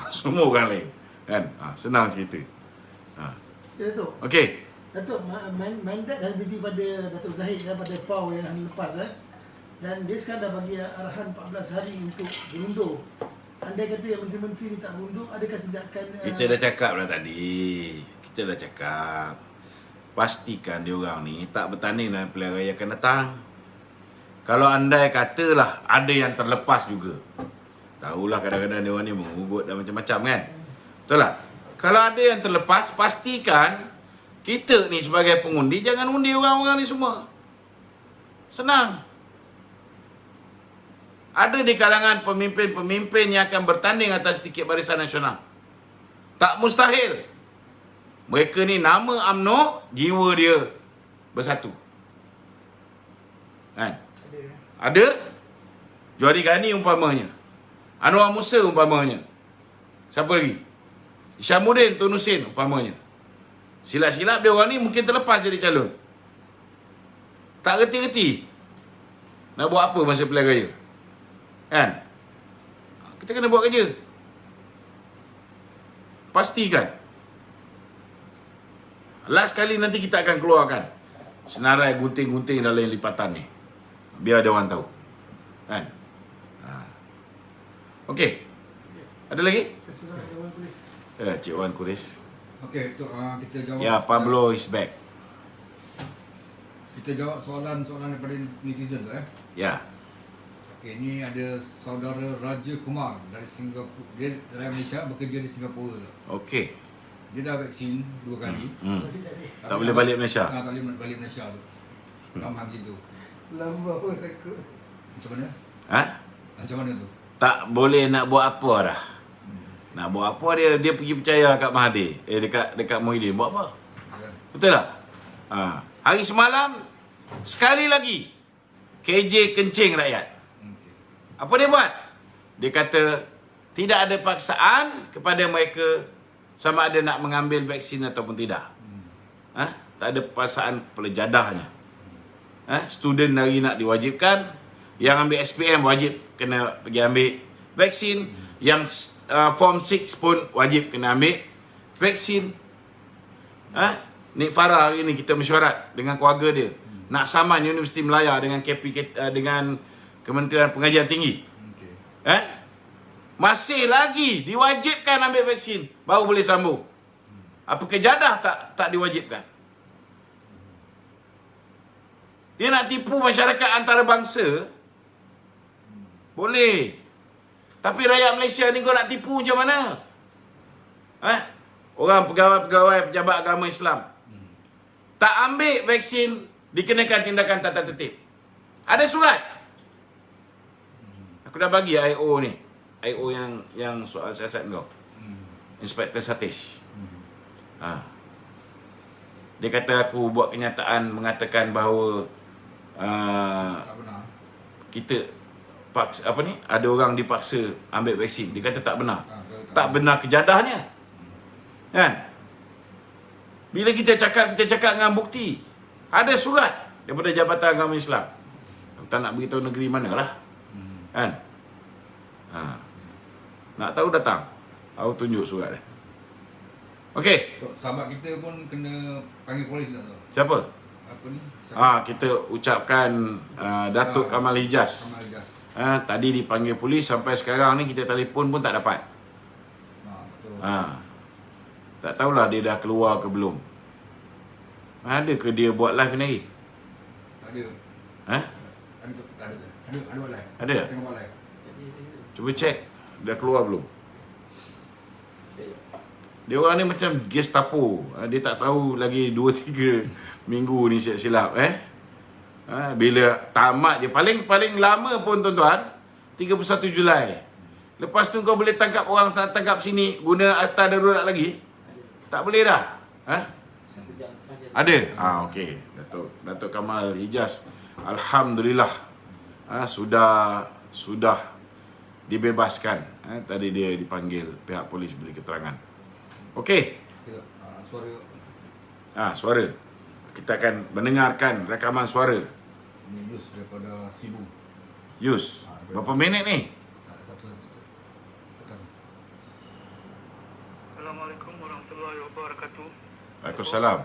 Semua orang lain kan. Senang cerita. Datuk. Okey. Datuk, mandat dan BB pada Datuk Zahid dan pada PAU yang lepas dan dia sekarang dah bagi arahan 14 hari untuk berundur. Andai kata yang menteri-menteri ni tak berundur, adakah tindakan Kita dah cakap dah tadi. Kita dah cakap. Pastikan diorang ni tak bertanding dalam pilihan raya akan datang. Kalau andai katalah ada yang terlepas juga. Tahulah kadang-kadang diorang ni mengugut dan macam-macam kan. Betul tak? Kalau ada yang terlepas, pastikan kita ni sebagai pengundi jangan undi orang-orang ni semua. Senang. Ada di kalangan pemimpin-pemimpin yang akan bertanding atas tiket Barisan Nasional. Tak mustahil. Mereka ni nama UMNO, jiwa dia bersatu. Kan? Ada Johari Ghani umpamanya, Anwar Musa umpamanya. Siapa lagi? Isyamuddin Tun Husin umpamanya. Silap-silap dia orang ni mungkin terlepas jadi calon. Tak reti-reti nak buat apa masa pilihan raya. Kan? Kita kena buat kerja. Pastikan. Last kali nanti kita akan keluarkan senarai gunting-gunting dalam lipatan ni. Biar ada orang tahu. Kan? Okey. Ada lagi? Cik Wan Kuris. Okey, kita jawab. Ya, Pablo is back. Kita jawab soalan-soalan daripada netizen tu Ya. Okey, ni ada saudara Raja Kumar dari Singapura. Dia dari Malaysia, bekerja di Singapura. Okey. Dia dah vaksin 2 kali. Tak boleh balik Malaysia. Tak boleh balik Malaysia tu. Tak faham gitu. lamba pun takut. Macam mana? Macam mana tu? Tak boleh nak buat apa dah. Nak buat apa dia pergi percaya kat Mahathir. Dekat Muhyiddin. Buat apa? Ya. Betul tak? Hari semalam sekali lagi KJ kencing rakyat. Okey. Apa dia buat? Dia kata tidak ada paksaan kepada mereka sama ada nak mengambil vaksin ataupun tidak. Tak ada paksaan pelejadahnya. Student hari nak diwajibkan, yang ambil SPM wajib kena pergi ambil vaksin, yang form 6 pun wajib kena ambil vaksin. Nik Farah hari ni kita mesyuarat dengan keluarga dia nak saman Universiti Melaya dengan dengan Kementerian Pengajian Tinggi. Okey. Masih lagi diwajibkan ambil vaksin baru boleh sambung. Apa kejadah tak diwajibkan? Dia nak tipu masyarakat antarabangsa. Boleh. Tapi rakyat Malaysia ni kau nak tipu macam mana? Orang pegawai-pegawai pejabat agama Islam tak ambil vaksin dikenakan tindakan tata tertib. Ada surat. Aku dah bagi IO ni. IO yang soal siasat kau. Inspektor Satish. Dia kata aku buat kenyataan mengatakan bahawa Tak benar. kita paksa, ada orang dipaksa ambil vaksin. Dia kata tak benar. Tak benar. benar kejadahnya. Kan? Bila kita cakap dengan bukti. Ada surat daripada Jabatan Agama Islam. Aku tak nak beritahu negeri manalah. Kan? Nak tahu datang. Aku tunjuk surat dia. Okey. Sahabat kita pun kena panggil polis tak tu? Siapa? Apa ni? Kita ucapkan Datuk Kamal Hijaz. Kamal Hijaz. Tadi dipanggil polis, sampai sekarang ni kita telefon pun tak dapat. Betul. Tak tahulah dia dah keluar ke belum. Ada ke dia buat live ni lagi? Tak ada. Ha? Ada buat live. Ada? Tengah buat live. Cuba cek. Dah keluar belum? Dia orang ni macam Gestapo. Dia tak tahu lagi 2-3 minggu ni silap-silap. Bila tamat je. Paling lama pun tuan-tuan, 31 Julai. Lepas tu kau boleh tangkap orang, tangkap sini guna akta darurat lagi? Tak boleh dah. Ada? Okey. Datuk Kamal Hijaz, alhamdulillah, sudah dibebaskan. Tadi dia dipanggil, pihak polis beri keterangan. Okey. Suara. Suara. Kita akan mendengarkan rakaman suara. Ini Yus daripada Sibu. Yus, berapa minit ni? Assalamualaikum warahmatullahi wabarakatuh. Waalaikumsalam.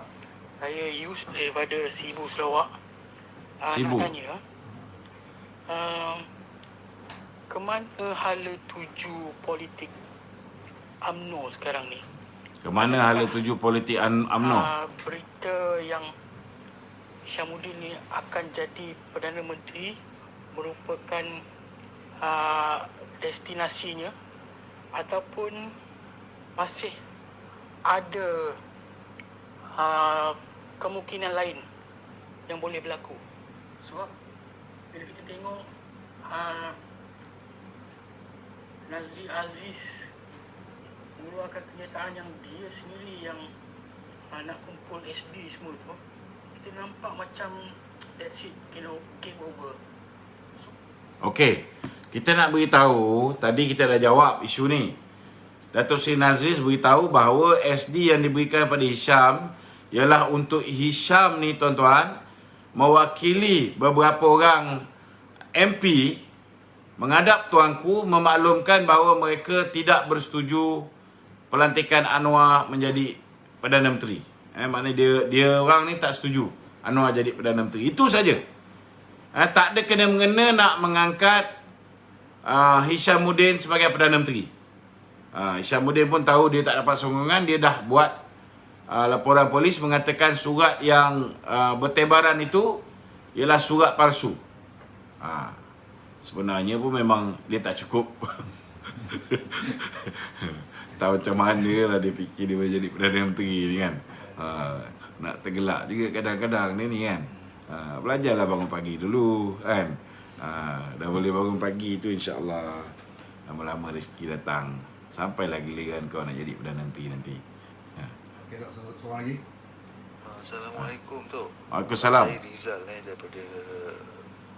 Saya Yus daripada Sibu, Sarawak. Sibu. Nak tanya, kemana hala tuju politik UMNO sekarang ni? Kemana hala tuju politik UMNO? Berita yang Hishamuddin ni akan jadi Perdana Menteri merupakan destinasinya, ataupun masih ada kemungkinan lain yang boleh berlaku? Sebab bila kita tengok Nazri Aziz mengeluarkan kenyataan yang dia sendiri yang nak kumpul SD semua tu, kita nampak macam that's it, game over. Okey, kita nak beritahu, tadi kita dah jawab isu ni. Datuk Seri Nazris beritahu bahawa SD yang diberikan kepada Hisham ialah untuk Hisham ni tuan-tuan mewakili beberapa orang MP menghadap tuanku memaklumkan bahawa mereka tidak bersetuju pelantikan Anwar menjadi Perdana Menteri. Maknanya dia orang ni tak setuju Anwar jadi Perdana Menteri. Itu saja. Tak ada kena-mengena nak mengangkat Hishamuddin sebagai Perdana Menteri. Hishamuddin pun tahu dia tak dapat sokongan. Dia dah buat laporan polis mengatakan surat yang bertebaran itu ialah surat palsu. Sebenarnya pun memang dia tak cukup. Tak macam mana lah dia fikir dia boleh jadi Perdana Menteri ni kan. Nak tergelak juga kadang-kadang ni kan. Belajarlah bangun pagi dulu kan. Dah boleh bangun pagi tu insya-Allah lama-lama rezeki datang. Sampailah giliran kau nak jadi Perdana Menteri nanti. Okey, tak seorang lagi. Assalamualaikum tu. Waalaikumsalam. Saya Rizal daripada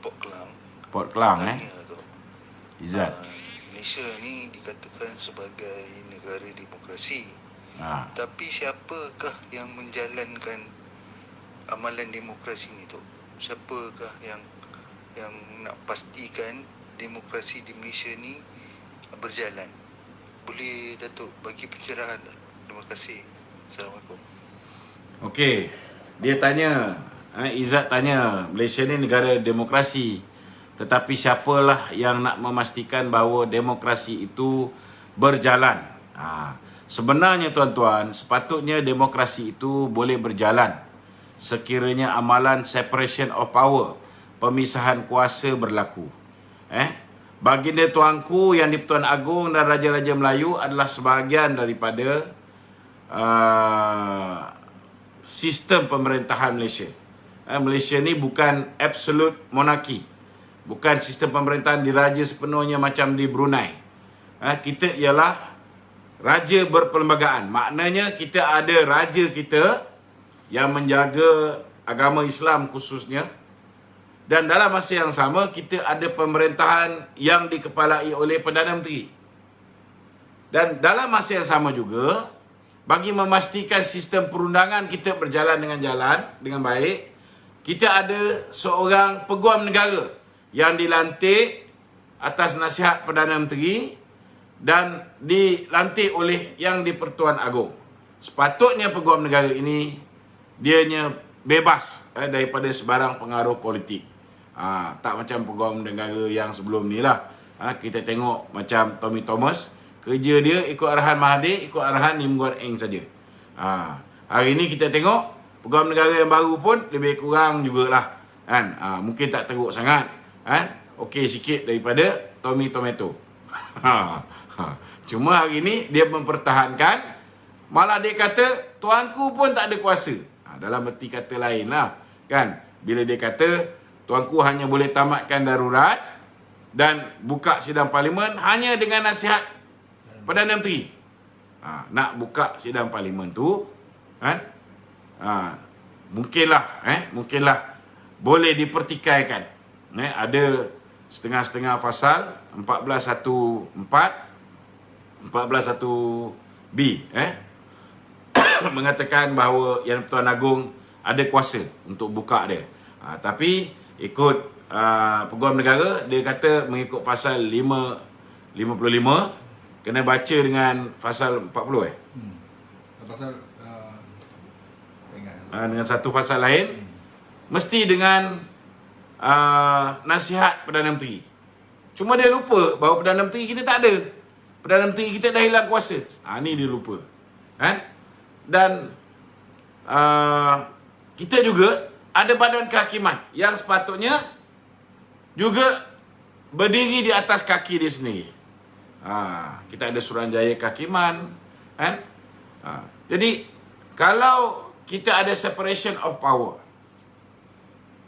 Port Klang. Port Klang Tanya tu. Izzat. Malaysia ni dikatakan sebagai negara demokrasi. Tapi siapakah yang menjalankan amalan demokrasi ni tu? Siapakah yang nak pastikan demokrasi di Malaysia ni berjalan? Boleh Datuk bagi pencerahan tak? Terima kasih. Assalamualaikum. Okey, dia tanya, Izzat tanya, Malaysia ni negara demokrasi, tetapi siapalah yang nak memastikan bahawa demokrasi itu berjalan? Sebenarnya tuan-tuan, sepatutnya demokrasi itu boleh berjalan sekiranya amalan separation of power, pemisahan kuasa berlaku. Baginda tuanku yang di-Pertuan Agong dan Raja-Raja Melayu adalah sebahagian daripada sistem pemerintahan Malaysia. Malaysia ni bukan absolute monarki. Bukan sistem pemerintahan diraja sepenuhnya macam di Brunei. Kita ialah raja berperlembagaan. Maknanya kita ada raja kita yang menjaga agama Islam khususnya. Dan dalam masa yang sama, kita ada pemerintahan yang dikepalai oleh Perdana Menteri. Dan dalam masa yang sama juga, bagi memastikan sistem perundangan kita berjalan dengan baik, kita ada seorang peguam negara yang dilantik atas nasihat Perdana Menteri dan dilantik oleh Yang di-Pertuan Agong. Sepatutnya peguam negara ini dianya bebas daripada sebarang pengaruh politik. Tak macam peguam negara yang sebelum ni lah. Kita tengok macam Tommy Thomas, kerja dia ikut arahan Mahathir, ikut arahan Lim Guat Eng saja. Hari ni kita tengok peguam negara yang baru pun lebih kurang jugalah. Kan? Mungkin tak teruk sangat. Kan? Okey sikit daripada Tommy Tomato. Cuma hari ni dia mempertahankan, malah dia kata tuanku pun tak ada kuasa. Dalam erti kata lain lah. Kan? Bila dia kata tuanku hanya boleh tamatkan darurat dan buka sidang parlimen hanya dengan nasihat Perdana Menteri. Nak buka sidang parlimen tu, kan? Mungkinlah boleh dipertikaikan. Ada setengah-setengah pasal 14.1.B mengatakan bahawa Yang Pertuan Agong ada kuasa untuk buka dia. Tapi ikut Peguam Negara, dia kata mengikut pasal 55 kena baca dengan pasal 40 Pasal dengan satu pasal lain mesti dengan nasihat Perdana Menteri. Cuma dia lupa bahawa Perdana Menteri kita tak ada. Perdana Menteri kita dah hilang kuasa. Ni dia lupa. Kan? Dan kita juga ada badan kehakiman yang sepatutnya juga berdiri di atas kaki dia sendiri. Kita ada Suruhanjaya Kehakiman, kan? Jadi kalau kita ada separation of power,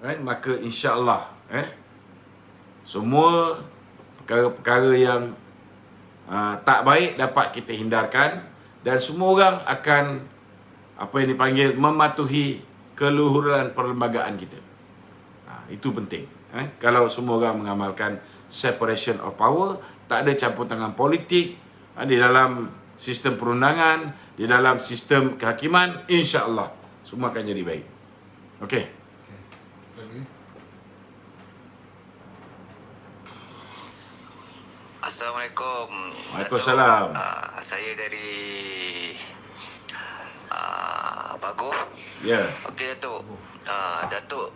kan, maka insya-Allah semua perkara-perkara yang tak baik dapat kita hindarkan dan semua orang akan apa yang dipanggil mematuhi keluhuran perlembagaan kita. Itu penting. Kalau semua orang mengamalkan separation of power, tak ada campur tangan politik di dalam sistem perundangan, di dalam sistem kehakiman, insya-Allah semua akan jadi baik. Okey. Assalamualaikum. Waalaikumsalam. Saya dari Bagoh. Ya. Okey Datuk. Datuk,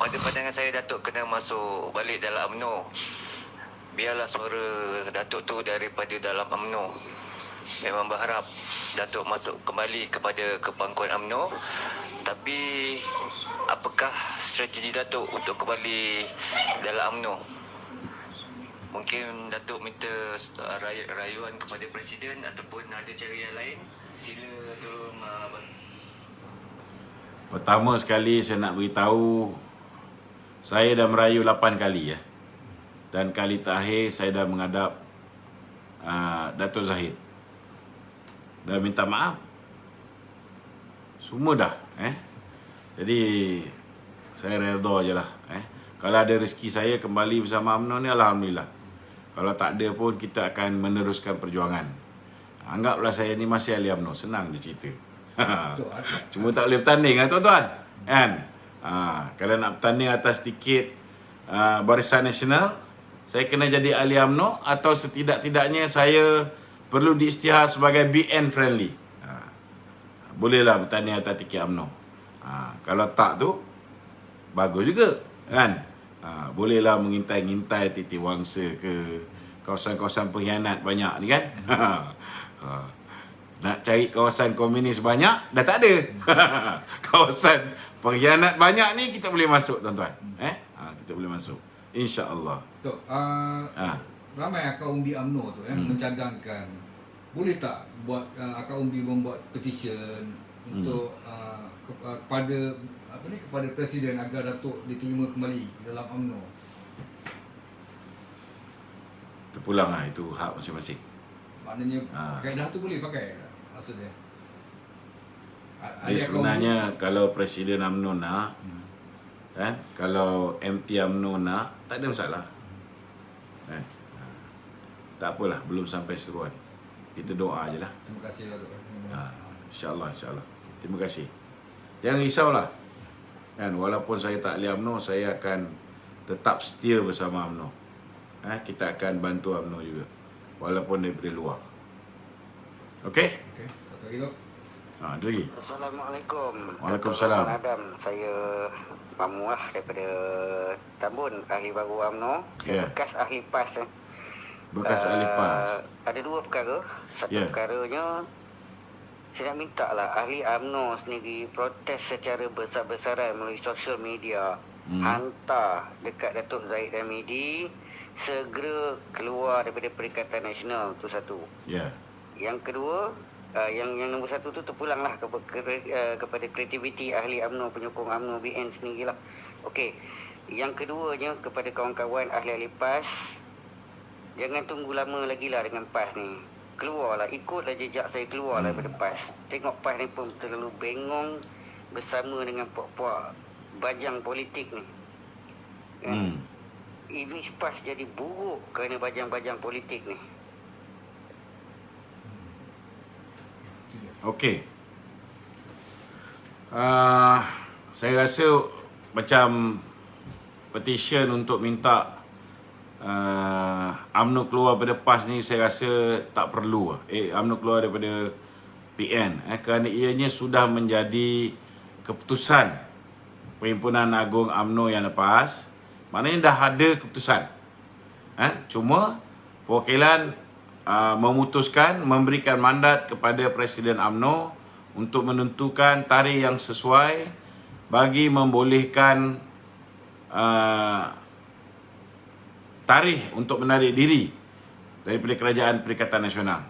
pada pandangan saya Datuk kena masuk balik dalam UMNO. Biarlah suara Datuk tu daripada dalam UMNO. Memang berharap Datuk masuk kembali kepada kepangkuan UMNO. Tapi apakah strategi Datuk untuk kembali dalam UMNO? Mungkin Datuk minta rayuan kepada Presiden ataupun ada cara yang lain. Sila tolong. Pertama sekali saya nak beritahu, saya dah merayu 8 kali Dan kali terakhir saya dah menghadap Datuk Zahid. Dah minta maaf. Semua dah. Jadi saya redha je lah. Kalau ada rezeki saya kembali bersama UMNO ni, alhamdulillah. Kalau tak ada pun kita akan meneruskan perjuangan. Anggaplah saya ni masih ahli UMNO. Senang je cerita. Cuma tak boleh bertanding tuan-tuan. Kan? Kalau nak bertanding atas tiket Barisan Nasional, saya kena jadi ahli UMNO atau setidak-tidaknya saya perlu diisytihar sebagai BN friendly. Bolehlah bertanding atas tiket UMNO. Kalau tak tu, bagus juga. Kan? Bolehlah mengintai-ngintai titi wangsa ke kawasan-kawasan pengkhianat banyak ni kan. Nak cari kawasan komunis banyak, dah tak ada. Kawasan pengkhianat banyak ni kita boleh masuk tuan-tuan. Kita boleh masuk. InsyaAllah. Tok, ramai akar umbi UMNO tu mencadangkan, boleh tak buat akar umbi membuat petition untuk kepada kepada Presiden agar Datuk diterima kembali dalam UMNO. Terpulang lah, itu hak masing-masing. Maknanya kaedah tu boleh pakai maksudnya. Jadi sebenarnya kalau Presiden UMNO nak, kan? Kalau MT UMNO nak, tak ada masalah. Kan? Tak apalah, belum sampai seruan. Kita doa je lah. Terima kasih Datuk. InsyaAllah, insyaAllah. Terima kasih. Jangan risaulah. Kan, walaupun saya tak ahli UMNO, saya akan tetap setia bersama UMNO. Kita akan bantu UMNO juga, walaupun daripada luar. Okey? Okey, satu lagi Tok. Ada lagi. Assalamualaikum. Waalaikumsalam. Adam, saya Mamuah daripada Tambun, ahli baru UMNO. Ya. Bekas ahli PAS. Bekas ahli PAS. Ada dua perkara. Satu perkaranya saya nak minta lah ahli UMNO sendiri protes secara besar-besaran melalui sosial media. Hantar dekat Datuk Zahid Hamidi segera keluar daripada Perikatan Nasional, tu satu. Ya. Yang kedua, yang nombor satu tu terpulanglah kepada kreativiti ahli UMNO, penyokong UMNO BN sendirilah. Okey. Yang keduanya kepada kawan-kawan ahli-ahli PAS, jangan tunggu lama lagi lah dengan PAS ni. Keluarlah, ikutlah jejak saya, keluarlah daripada PAS. Tengok PAS ni pun terlalu bengong bersama dengan puak-puak bajang politik ni. Kan? Image PAS jadi buruk kerana bajang-bajang politik ni. Okey. Saya rasa macam petition untuk minta UMNO keluar daripada PAS ni, saya rasa tak perlu. UMNO keluar daripada PN kerana ianya sudah menjadi keputusan Perhimpunan Agung UMNO yang lepas. Maknanya dah ada keputusan. Cuma perwakilan memutuskan memberikan mandat kepada Presiden UMNO untuk menentukan tarikh yang sesuai bagi membolehkan tarikh untuk menarik diri daripada Kerajaan Perikatan Nasional.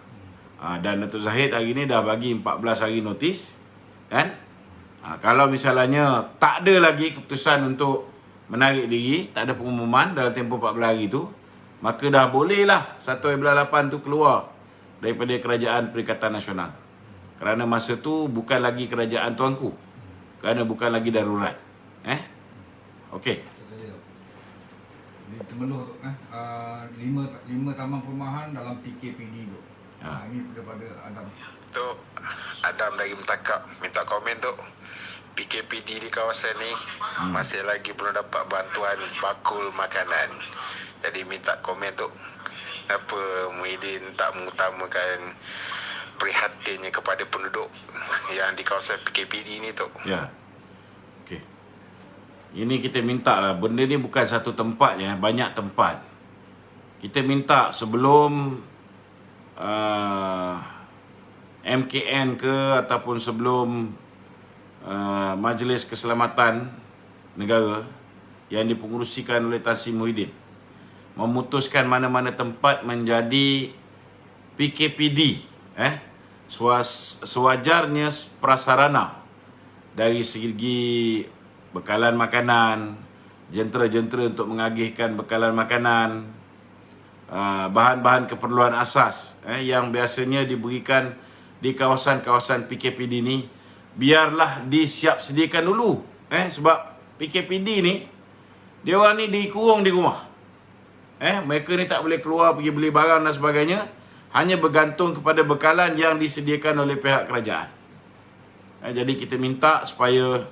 Dan Datuk Zahid hari ni dah bagi 14 hari notis, kan? Kalau misalnya tak ada lagi keputusan untuk menarik diri, tak ada pengumuman dalam tempoh 14 hari tu, maka dah bolehlah 1/8 tu keluar daripada Kerajaan Perikatan Nasional. Kerana masa tu bukan lagi kerajaan tuanku. Kerana bukan lagi darurat. Okey. Ini termenuh tu, 5 taman perumahan dalam PKPD tu. Ini daripada Adam. Tu Adam dari Mentakap minta komen tu. PKPD di kawasan ni masih lagi belum dapat bantuan bakul makanan. Jadi minta komen tu. Kenapa Muhyiddin tak mengutamakan prihatinnya kepada penduduk yang di kawasan PKPD ni tu? Ya. Okey. Ini kita minta lah, benda ni bukan satu tempat ya, banyak tempat. Kita minta sebelum MKN ke ataupun sebelum Majlis Keselamatan Negara yang dipengerusikan oleh Tan Sri Muhyiddin memutuskan mana-mana tempat menjadi PKPD, sewajarnya prasarana dari segi bekalan makanan, jentera-jentera untuk mengagihkan bekalan makanan, bahan-bahan keperluan asas yang biasanya diberikan di kawasan-kawasan PKPD ni, biarlah disiap sediakan dulu. Sebab PKPD ni, dia orang ni dikurung di rumah. Mereka ni tak boleh keluar pergi beli barang dan sebagainya, hanya bergantung kepada bekalan yang disediakan oleh pihak kerajaan. Jadi kita minta supaya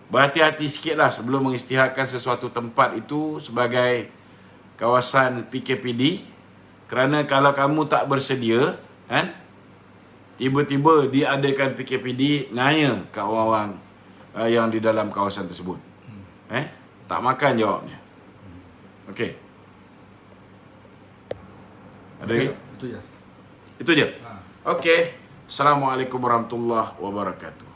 berhati-hati sikitlah sebelum mengisytiharkan sesuatu tempat itu sebagai kawasan PKPD. Kerana kalau kamu tak bersedia, tiba-tiba diadakan PKPD, nanya kat orang-orang yang di dalam kawasan tersebut. Tak makan jawabnya. Okey. Ada lagi? Itu je. Itu je? Okey. Assalamualaikum warahmatullahi wabarakatuh.